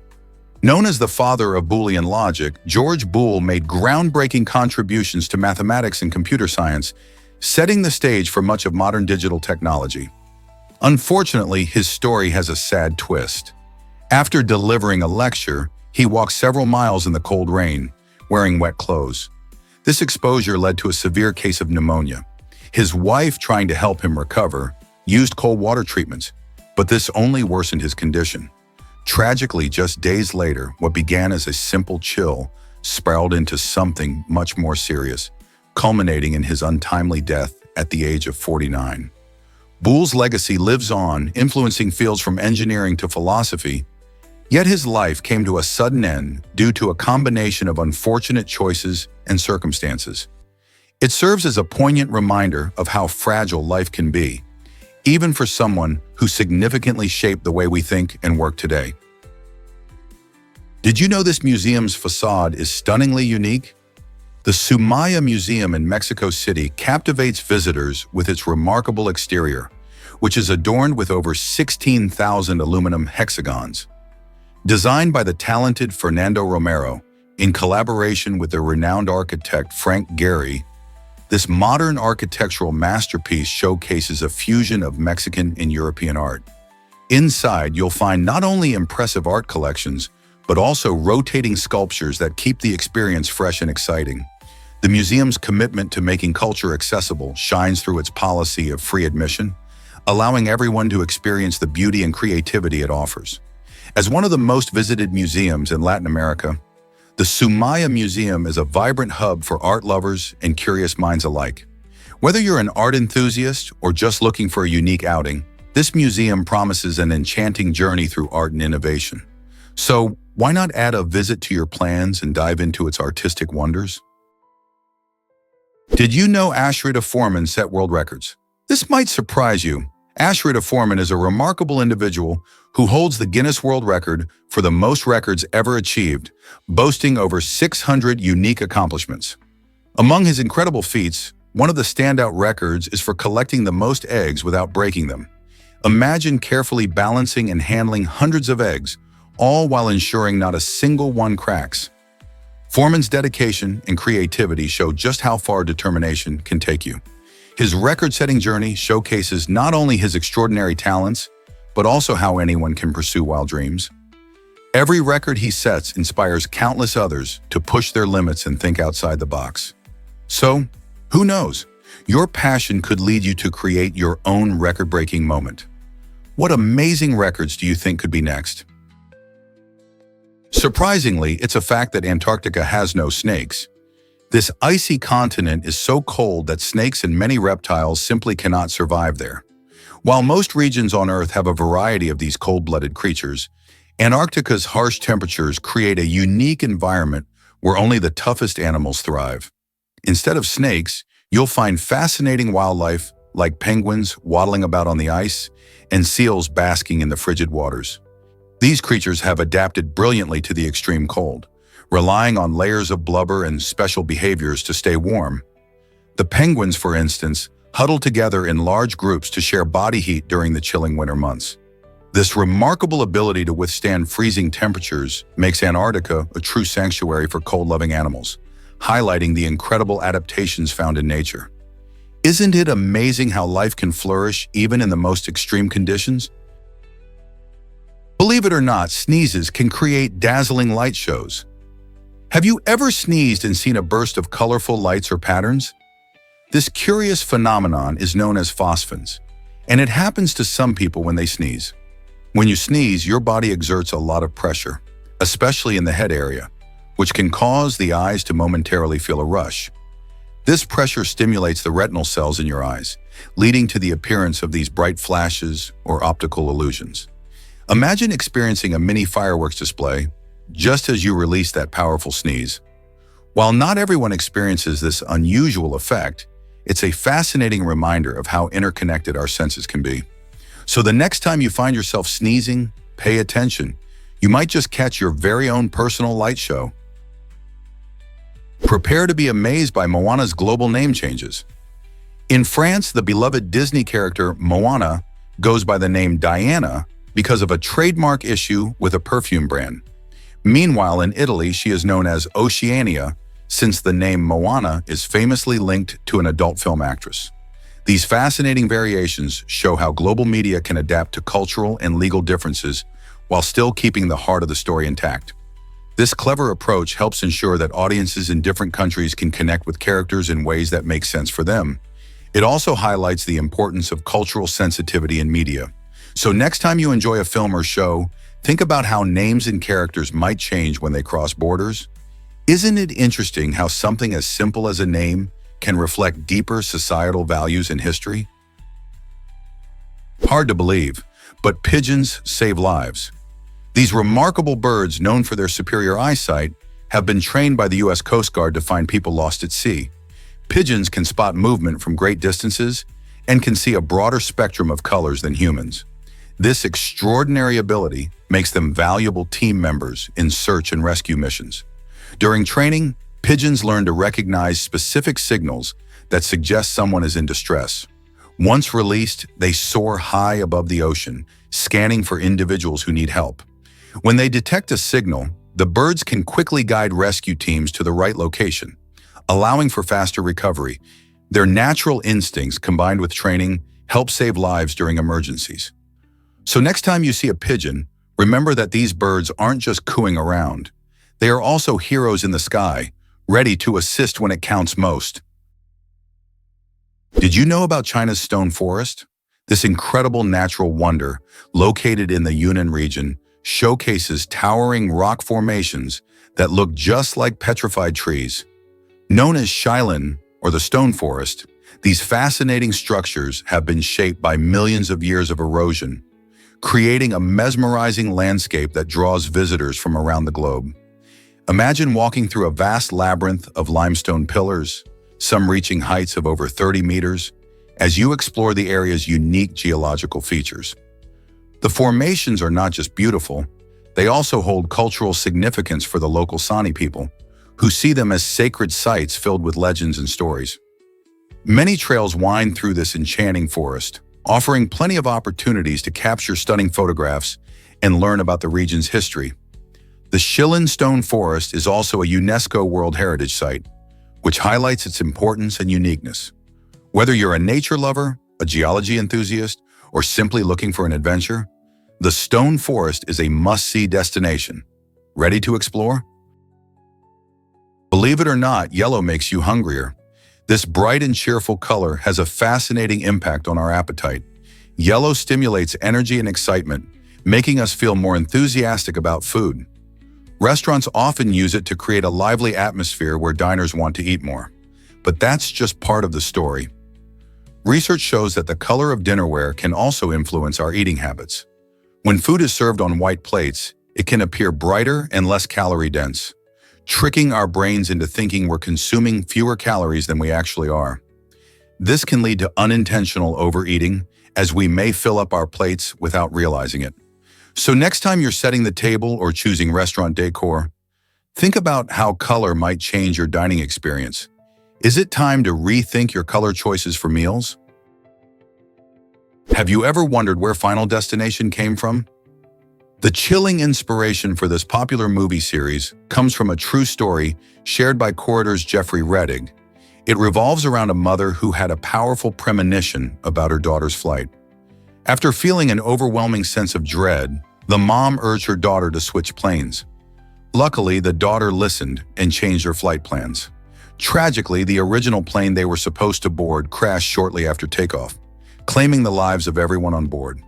Known as the father of Boolean logic, George Boole made groundbreaking contributions to mathematics and computer science, setting the stage for much of modern digital technology. Unfortunately, his story has a sad twist. After delivering a lecture, he walked several miles in the cold rain, wearing wet clothes. This exposure led to a severe case of pneumonia. His wife, trying to help him recover, used cold water treatments, But this only worsened his condition. Tragically, just days later, what began as a simple chill spiraled into something much more serious, culminating in his untimely death at the age of 49. Boole's legacy lives on, influencing fields from engineering to philosophy, yet his life came to a sudden end due to a combination of unfortunate choices and circumstances. It serves as a poignant reminder of how fragile life can be, even for someone who significantly shaped the way we think and work today. Did you know this museum's facade is stunningly unique? The Sumaya Museum in Mexico City captivates visitors with its remarkable exterior, which is adorned with over 16,000 aluminum hexagons. Designed by the talented Fernando Romero, in collaboration with the renowned architect Frank Gehry, this modern architectural masterpiece showcases a fusion of Mexican and European art. Inside, you'll find not only impressive art collections, but also rotating sculptures that keep the experience fresh and exciting. The museum's commitment to making culture accessible shines through its policy of free admission, allowing everyone to experience the beauty and creativity it offers. As one of the most visited museums in Latin America, the Sumaya Museum is a vibrant hub for art lovers and curious minds alike. Whether you're an art enthusiast or just looking for a unique outing, this museum promises an enchanting journey through art and innovation. So, why not add a visit to your plans and dive into its artistic wonders? Did you know Ashrita Foreman set world records? This might surprise you. Ashrita Foreman is a remarkable individual who holds the Guinness World Record for the most records ever achieved, boasting over 600 unique accomplishments. Among his incredible feats, one of the standout records is for collecting the most eggs without breaking them. Imagine carefully balancing and handling hundreds of eggs, all while ensuring not a single one cracks. Foreman's dedication and creativity show just how far determination can take you. His record-setting journey showcases not only his extraordinary talents, but also how anyone can pursue wild dreams. Every record he sets inspires countless others to push their limits and think outside the box. So, who knows? Your passion could lead you to create your own record-breaking moment. What amazing records do you think could be next? Surprisingly, it's a fact that Antarctica has no snakes. This icy continent is so cold that snakes and many reptiles simply cannot survive there. While most regions on Earth have a variety of these cold-blooded creatures, Antarctica's harsh temperatures create a unique environment where only the toughest animals thrive. Instead of snakes, you'll find fascinating wildlife like penguins waddling about on the ice and seals basking in the frigid waters. These creatures have adapted brilliantly to the extreme cold, relying on layers of blubber and special behaviors to stay warm. The penguins, for instance, huddle together in large groups to share body heat during the chilling winter months. This remarkable ability to withstand freezing temperatures makes Antarctica a true sanctuary for cold-loving animals, highlighting the incredible adaptations found in nature. Isn't it amazing how life can flourish even in the most extreme conditions? Believe it or not, sneezes can create dazzling light shows. Have you ever sneezed and seen a burst of colorful lights or patterns? This curious phenomenon is known as phosphens, and it happens to some people when they sneeze. When you sneeze, your body exerts a lot of pressure, especially in the head area, which can cause the eyes to momentarily feel a rush. This pressure stimulates the retinal cells in your eyes, leading to the appearance of these bright flashes or optical illusions. Imagine experiencing a mini fireworks display just as you release that powerful sneeze. While not everyone experiences this unusual effect, it's a fascinating reminder of how interconnected our senses can be. So the next time you find yourself sneezing, pay attention. You might just catch your very own personal light show. Prepare to be amazed by Moana's global name changes. In France, the beloved Disney character Moana goes by the name Diana because of a trademark issue with a perfume brand. Meanwhile, in Italy, she is known as Oceania, since the name Moana is famously linked to an adult film actress. These fascinating variations show how global media can adapt to cultural and legal differences while still keeping the heart of the story intact. This clever approach helps ensure that audiences in different countries can connect with characters in ways that make sense for them. It also highlights the importance of cultural sensitivity in media. So next time you enjoy a film or show, think about how names and characters might change when they cross borders. Isn't it interesting how something as simple as a name can reflect deeper societal values in history? Hard to believe, but pigeons save lives. These remarkable birds, known for their superior eyesight, have been trained by the U.S. Coast Guard to find people lost at sea. Pigeons can spot movement from great distances and can see a broader spectrum of colors than humans. This extraordinary ability makes them valuable team members in search and rescue missions. During training, pigeons learn to recognize specific signals that suggest someone is in distress. Once released, they soar high above the ocean, scanning for individuals who need help. When they detect a signal, the birds can quickly guide rescue teams to the right location, allowing for faster recovery. Their natural instincts, combined with training, help save lives during emergencies. So next time you see a pigeon, remember that these birds aren't just cooing around. They are also heroes in the sky, ready to assist when it counts most. Did you know about China's stone forest? This incredible natural wonder, located in the Yunnan region, showcases towering rock formations that look just like petrified trees. Known as Shilin, or the stone forest, these fascinating structures have been shaped by millions of years of erosion, creating a mesmerizing landscape that draws visitors from around the globe. Imagine walking through a vast labyrinth of limestone pillars, some reaching heights of over 30 meters, as you explore the area's unique geological features. The formations are not just beautiful, they also hold cultural significance for the local Sani people, who see them as sacred sites filled with legends and stories. Many trails wind through this enchanting forest, offering plenty of opportunities to capture stunning photographs and learn about the region's history. The Shilin Stone Forest is also a UNESCO World Heritage Site, which highlights its importance and uniqueness. Whether you're a nature lover, a geology enthusiast, or simply looking for an adventure, the Stone Forest is a must-see destination. Ready to explore? Believe it or not, yellow makes you hungrier. This bright and cheerful color has a fascinating impact on our appetite. Yellow stimulates energy and excitement, making us feel more enthusiastic about food. Restaurants often use it to create a lively atmosphere where diners want to eat more. But that's just part of the story. Research shows that the color of dinnerware can also influence our eating habits. When food is served on white plates, it can appear brighter and less calorie-dense, tricking our brains into thinking we're consuming fewer calories than we actually are. This can lead to unintentional overeating, as we may fill up our plates without realizing it. So next time you're setting the table or choosing restaurant decor, think about how color might change your dining experience. Is it time to rethink your color choices for meals? Have you ever wondered where Final Destination came from? The chilling inspiration for this popular movie series comes from a true story shared by curator's Jeffrey Reddig. It revolves around a mother who had a powerful premonition about her daughter's flight. After feeling an overwhelming sense of dread, the mom urged her daughter to switch planes. Luckily, the daughter listened and changed her flight plans. Tragically, the original plane they were supposed to board crashed shortly after takeoff, claiming the lives of everyone on board.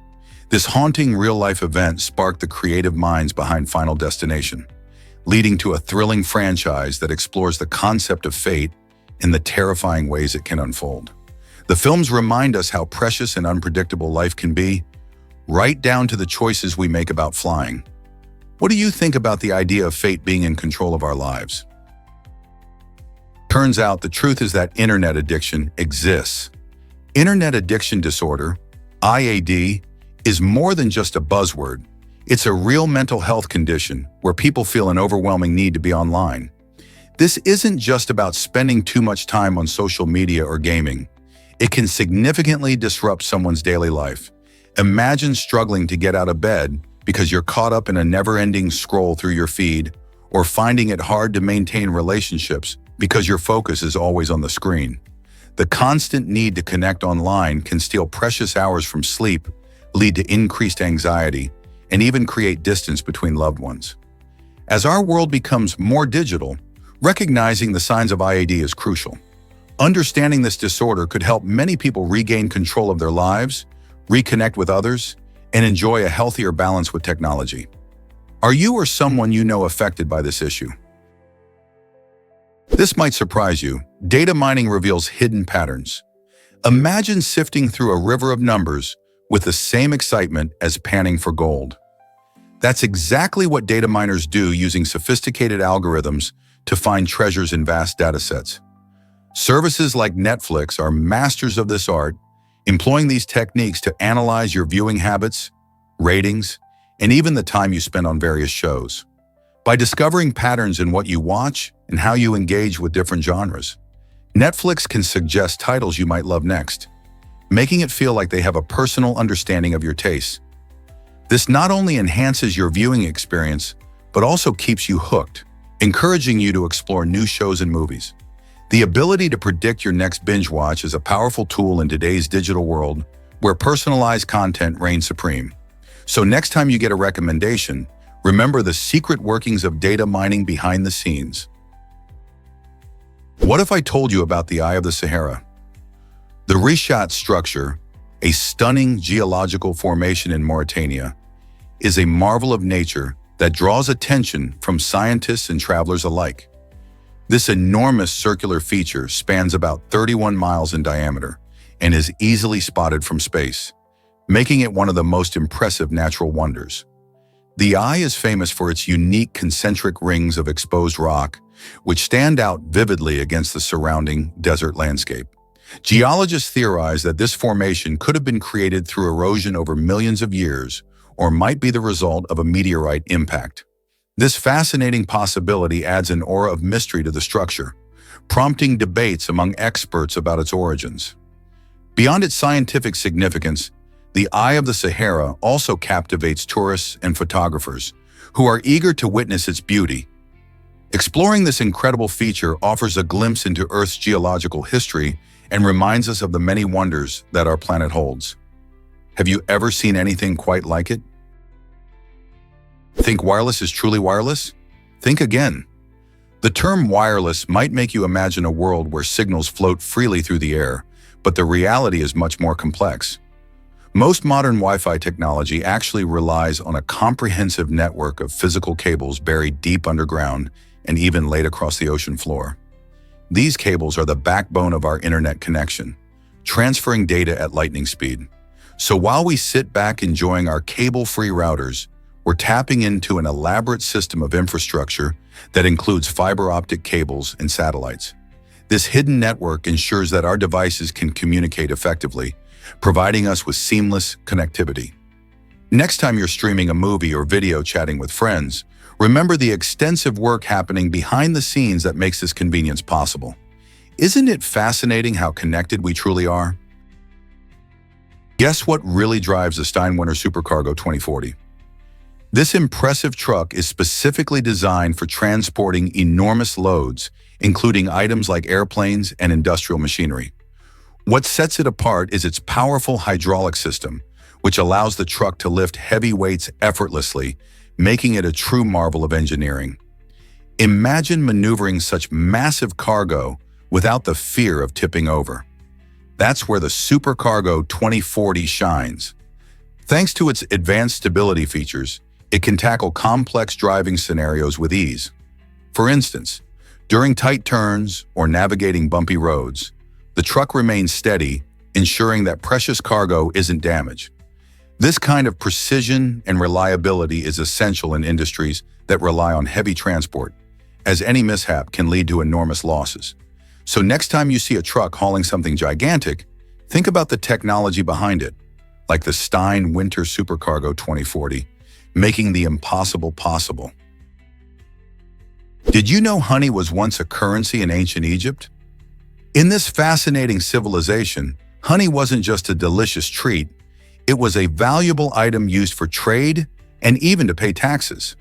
This haunting real-life event sparked the creative minds behind Final Destination, leading to a thrilling franchise that explores the concept of fate and the terrifying ways it can unfold. The films remind us how precious and unpredictable life can be, right down to the choices we make about flying. What do you think about the idea of fate being in control of our lives? Turns out the truth is that internet addiction exists. Internet addiction disorder, IAD, is more than just a buzzword. It's a real mental health condition where people feel an overwhelming need to be online. This isn't just about spending too much time on social media or gaming. It can significantly disrupt someone's daily life. Imagine struggling to get out of bed because you're caught up in a never-ending scroll through your feed, or finding it hard to maintain relationships because your focus is always on the screen. The constant need to connect online can steal precious hours from sleep, lead to increased anxiety, and even create distance between loved ones. As our world becomes more digital, recognizing the signs of IAD is crucial. Understanding this disorder could help many people regain control of their lives, reconnect with others, and enjoy a healthier balance with technology. Are you or someone you know affected by this issue? This might surprise you. Data mining reveals hidden patterns. Imagine sifting through a river of numbers with the same excitement as panning for gold. That's exactly what data miners do, using sophisticated algorithms to find treasures in vast datasets. Services like Netflix are masters of this art, employing these techniques to analyze your viewing habits, ratings, and even the time you spend on various shows. By discovering patterns in what you watch and how you engage with different genres, Netflix can suggest titles you might love next, making it feel like they have a personal understanding of your tastes. This not only enhances your viewing experience, but also keeps you hooked, encouraging you to explore new shows and movies. The ability to predict your next binge watch is a powerful tool in today's digital world where personalized content reigns supreme. So next time you get a recommendation, remember the secret workings of data mining behind the scenes. What if I told you about the Eye of the Sahara? The Rishat structure, a stunning geological formation in Mauritania, is a marvel of nature that draws attention from scientists and travelers alike. This enormous circular feature spans about 31 miles in diameter and is easily spotted from space, making it one of the most impressive natural wonders. The Eye is famous for its unique concentric rings of exposed rock, which stand out vividly against the surrounding desert landscape. Geologists theorize that this formation could have been created through erosion over millions of years, or might be the result of a meteorite impact. This fascinating possibility adds an aura of mystery to the structure, prompting debates among experts about its origins. Beyond its scientific significance, the Eye of the Sahara also captivates tourists and photographers who are eager to witness its beauty. Exploring this incredible feature offers a glimpse into Earth's geological history and reminds us of the many wonders that our planet holds. Have you ever seen anything quite like it? Think wireless is truly wireless? Think again. The term wireless might make you imagine a world where signals float freely through the air, but the reality is much more complex. Most modern Wi-Fi technology actually relies on a comprehensive network of physical cables buried deep underground and even laid across the ocean floor. These cables are the backbone of our internet connection, transferring data at lightning speed. So while we sit back enjoying our cable-free routers, we're tapping into an elaborate system of infrastructure that includes fiber optic cables and satellites. This hidden network ensures that our devices can communicate effectively, providing us with seamless connectivity. Next time you're streaming a movie or video chatting with friends, remember the extensive work happening behind the scenes that makes this convenience possible. Isn't it fascinating how connected we truly are? Guess what really drives the Steinwinner Supercargo 2040? This impressive truck is specifically designed for transporting enormous loads, including items like airplanes and industrial machinery. What sets it apart is its powerful hydraulic system, which allows the truck to lift heavy weights effortlessly, making it a true marvel of engineering. Imagine maneuvering such massive cargo without the fear of tipping over. That's where the Supercargo 2040 shines. Thanks to its advanced stability features, it can tackle complex driving scenarios with ease. For instance, during tight turns or navigating bumpy roads, the truck remains steady, ensuring that precious cargo isn't damaged. This kind of precision and reliability is essential in industries that rely on heavy transport, as any mishap can lead to enormous losses. So next time you see a truck hauling something gigantic, think about the technology behind it, like the Steinwinner Supercargo 2040, making the impossible possible. Did you know honey was once a currency in ancient Egypt? In this fascinating civilization, honey wasn't just a delicious treat, it was a valuable item used for trade and even to pay taxes.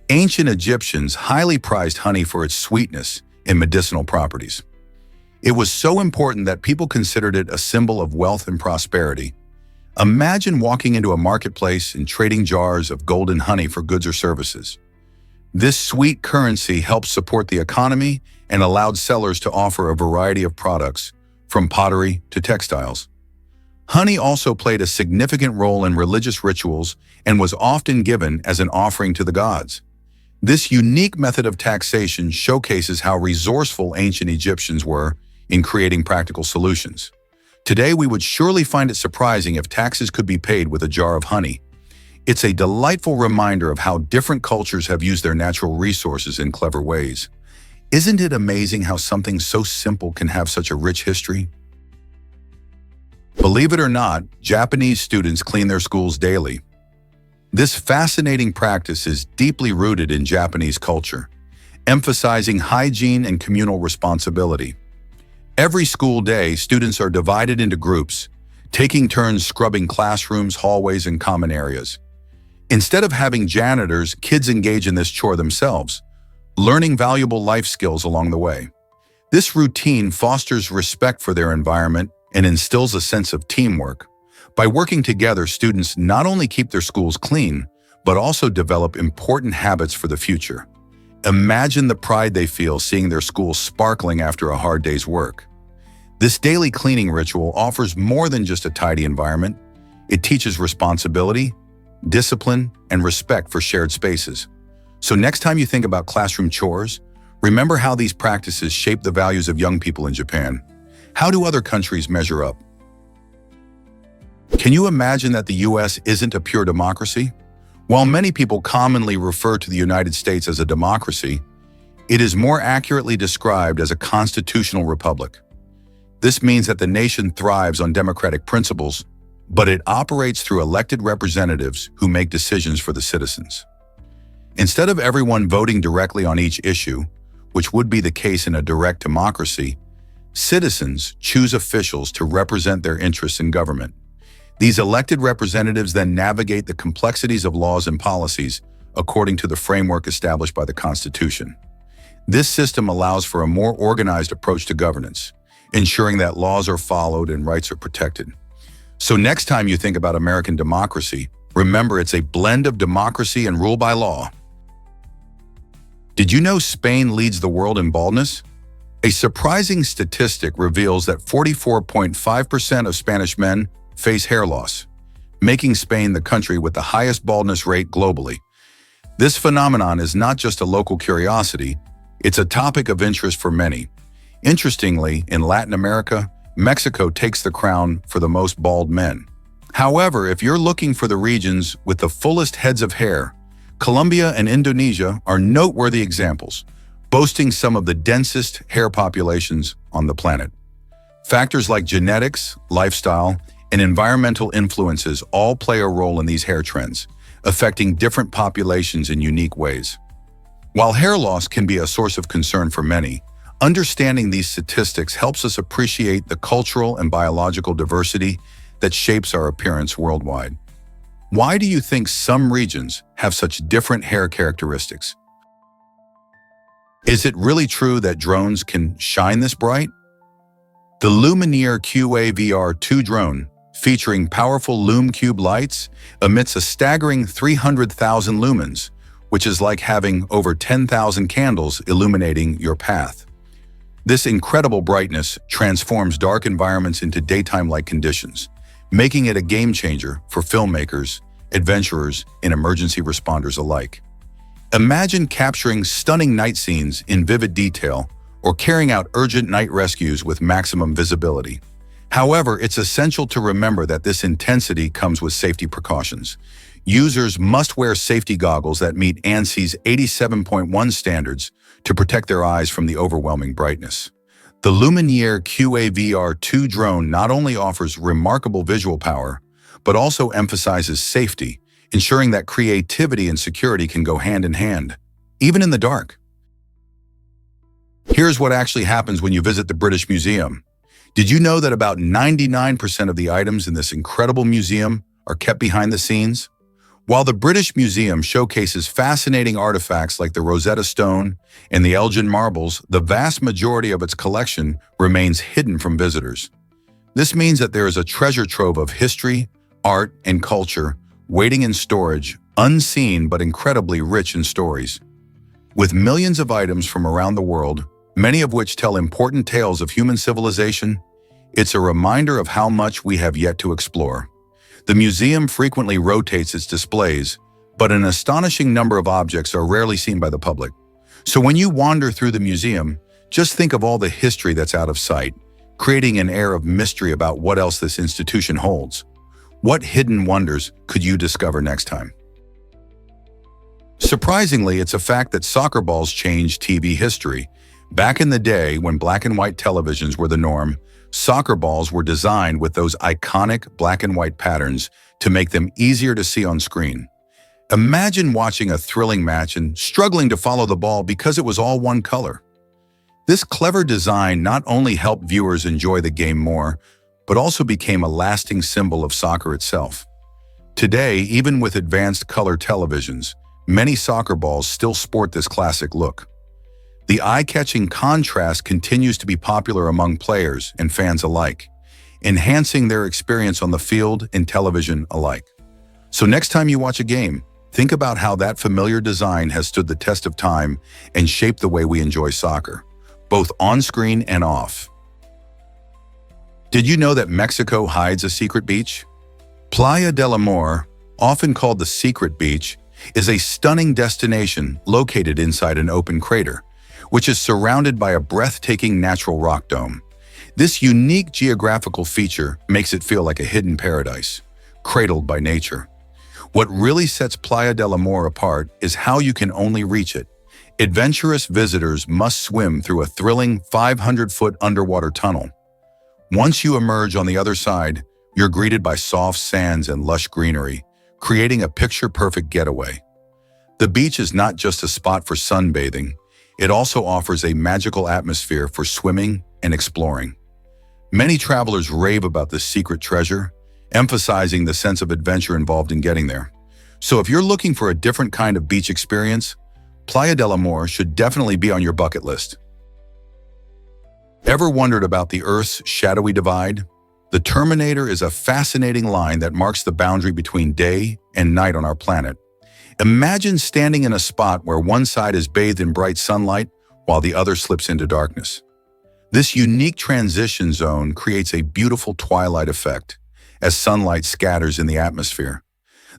Ancient Egyptians highly prized honey for its sweetness and medicinal properties. It was so important that people considered it a symbol of wealth and prosperity. Imagine walking into a marketplace and trading jars of golden honey for goods or services. This sweet currency helped support the economy and allowed sellers to offer a variety of products, from pottery to textiles. Honey also played a significant role in religious rituals and was often given as an offering to the gods. This unique method of taxation showcases how resourceful ancient Egyptians were in creating practical solutions. Today, we would surely find it surprising if taxes could be paid with a jar of honey. It's a delightful reminder of how different cultures have used their natural resources in clever ways. Isn't it amazing how something so simple can have such a rich history? Believe it or not, Japanese students clean their schools daily. This fascinating practice is deeply rooted in Japanese culture, emphasizing hygiene and communal responsibility. Every school day, students are divided into groups, taking turns scrubbing classrooms, hallways, and common areas. Instead of having janitors, kids engage in this chore themselves, learning valuable life skills along the way. This routine fosters respect for their environment and instills a sense of teamwork. By working together, students not only keep their schools clean, but also develop important habits for the future. Imagine the pride they feel seeing their school sparkling after a hard day's work. This daily cleaning ritual offers more than just a tidy environment. It teaches responsibility, discipline, and respect for shared spaces. So next time you think about classroom chores, remember how these practices shape the values of young people in Japan. How do other countries measure up? Can you imagine that the US isn't a pure democracy? While many people commonly refer to the United States as a democracy, it is more accurately described as a constitutional republic. This means that the nation thrives on democratic principles, but it operates through elected representatives who make decisions for the citizens. Instead of everyone voting directly on each issue, which would be the case in a direct democracy, citizens choose officials to represent their interests in government. These elected representatives then navigate the complexities of laws and policies according to the framework established by the Constitution. This system allows for a more organized approach to governance, ensuring that laws are followed and rights are protected. So next time you think about American democracy, remember it's a blend of democracy and rule by law. Did you know Spain leads the world in baldness? A surprising statistic reveals that 44.5% of Spanish men face hair loss, making Spain the country with the highest baldness rate globally. This phenomenon is not just a local curiosity, it's a topic of interest for many. Interestingly, in Latin America, Mexico takes the crown for the most bald men. However, if you're looking for the regions with the fullest heads of hair, Colombia and Indonesia are noteworthy examples, boasting some of the densest hair populations on the planet. Factors like genetics, lifestyle, and environmental influences all play a role in these hair trends, affecting different populations in unique ways. While hair loss can be a source of concern for many, understanding these statistics helps us appreciate the cultural and biological diversity that shapes our appearance worldwide. Why do you think some regions have such different hair characteristics? Is it really true that drones can shine this bright? The Lumineer QAVR2 drone, featuring powerful Lume Cube lights, emits a staggering 300,000 lumens, which is like having over 10,000 candles illuminating your path. This incredible brightness transforms dark environments into daytime-like conditions, making it a game changer for filmmakers, adventurers, and emergency responders alike. Imagine capturing stunning night scenes in vivid detail or carrying out urgent night rescues with maximum visibility. However, it's essential to remember that this intensity comes with safety precautions. Users must wear safety goggles that meet ANSI's 87.1 standards to protect their eyes from the overwhelming brightness. The Lumineer QAVR2 drone not only offers remarkable visual power, but also emphasizes safety, ensuring that creativity and security can go hand in hand, even in the dark. Here's what actually happens when you visit the British Museum. Did you know that about 99% of the items in this incredible museum are kept behind the scenes? While the British Museum showcases fascinating artifacts like the Rosetta Stone and the Elgin marbles, the vast majority of its collection remains hidden from visitors. This means that there is a treasure trove of history, art, and culture waiting in storage, unseen but incredibly rich in stories. With millions of items from around the world, many of which tell important tales of human civilization, It's a reminder of how much we have yet to explore. The museum frequently rotates its displays, but an astonishing number of objects are rarely seen by the public. So when you wander through the museum, just think of all the history that's out of sight, creating an air of mystery about what else this institution holds. What hidden wonders could you discover next time? Surprisingly, it's a fact that soccer balls changed TV history. Back in the day, when black and white televisions were the norm, soccer balls were designed with those iconic black and white patterns to make them easier to see on screen. Imagine watching a thrilling match and struggling to follow the ball because it was all one color. This clever design not only helped viewers enjoy the game more, but also became a lasting symbol of soccer itself. Today, even with advanced color televisions, many soccer balls still sport this classic look. The eye-catching contrast continues to be popular among players and fans alike, enhancing their experience on the field and television alike. So next time you watch a game, think about how that familiar design has stood the test of time and shaped the way we enjoy soccer, both on screen and off. Did you know that Mexico hides a secret beach? Playa del Amor, often called the Secret Beach, is a stunning destination located inside an open crater, which is surrounded by a breathtaking natural rock dome. This unique geographical feature makes it feel like a hidden paradise, cradled by nature. What really sets Playa del Amor apart is how you can only reach it. Adventurous visitors must swim through a thrilling 500-foot underwater tunnel. Once you emerge on the other side, you're greeted by soft sands and lush greenery, creating a picture-perfect getaway. The beach is not just a spot for sunbathing, it also offers a magical atmosphere for swimming and exploring. Many travelers rave about this secret treasure, emphasizing the sense of adventure involved in getting there. So if you're looking for a different kind of beach experience, Playa del Amor should definitely be on your bucket list. Ever wondered about the Earth's shadowy divide? The Terminator is a fascinating line that marks the boundary between day and night on our planet. Imagine standing in a spot where one side is bathed in bright sunlight while the other slips into darkness. This unique transition zone creates a beautiful twilight effect as sunlight scatters in the atmosphere.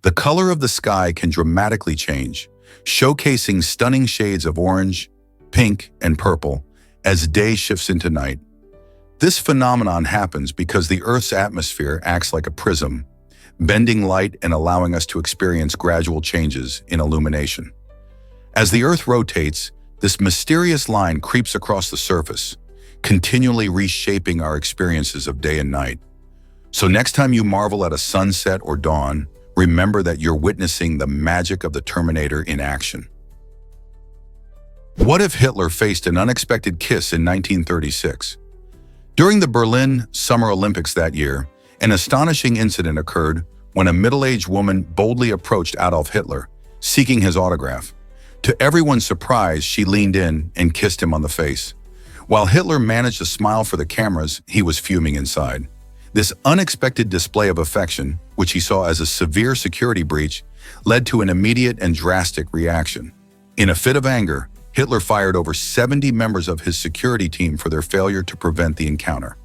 The color of the sky can dramatically change, showcasing stunning shades of orange, pink, and purple as day shifts into night. This phenomenon happens because the Earth's atmosphere acts like a prism, bending light and allowing us to experience gradual changes in illumination. As the Earth rotates, this mysterious line creeps across the surface, continually reshaping our experiences of day and night. So next time you marvel at a sunset or dawn, remember that you're witnessing the magic of the Terminator in action. What if Hitler faced an unexpected kiss in 1936? During the Berlin Summer Olympics that year, an astonishing incident occurred when a middle-aged woman boldly approached Adolf Hitler, seeking his autograph. To everyone's surprise, she leaned in and kissed him on the face. While Hitler managed to smile for the cameras, he was fuming inside. This unexpected display of affection, which he saw as a severe security breach, led to an immediate and drastic reaction. In a fit of anger, Hitler fired over 70 members of his security team for their failure to prevent the encounter.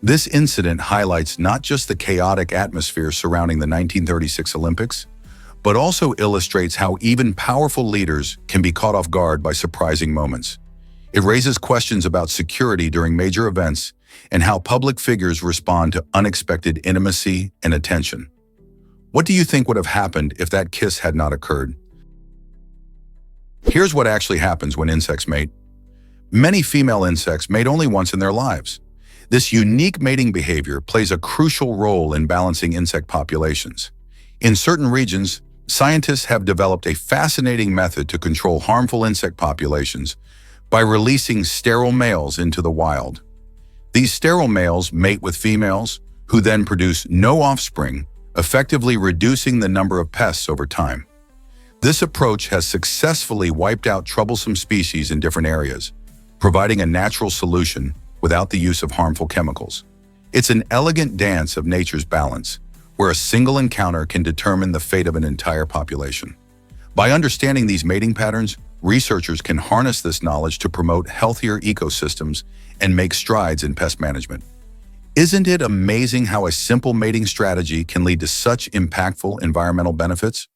This incident highlights not just the chaotic atmosphere surrounding the 1936 Olympics, but also illustrates how even powerful leaders can be caught off guard by surprising moments. It raises questions about security during major events and how public figures respond to unexpected intimacy and attention. What do you think would have happened if that kiss had not occurred? Here's what actually happens when insects mate. Many female insects mate only once in their lives. This unique mating behavior plays a crucial role in balancing insect populations. In certain regions, scientists have developed a fascinating method to control harmful insect populations by releasing sterile males into the wild. These sterile males mate with females, who then produce no offspring, effectively reducing the number of pests over time. This approach has successfully wiped out troublesome species in different areas, providing a natural solution without the use of harmful chemicals. It's an elegant dance of nature's balance, where a single encounter can determine the fate of an entire population. By understanding these mating patterns, researchers can harness this knowledge to promote healthier ecosystems and make strides in pest management. Isn't it amazing how a simple mating strategy can lead to such impactful environmental benefits?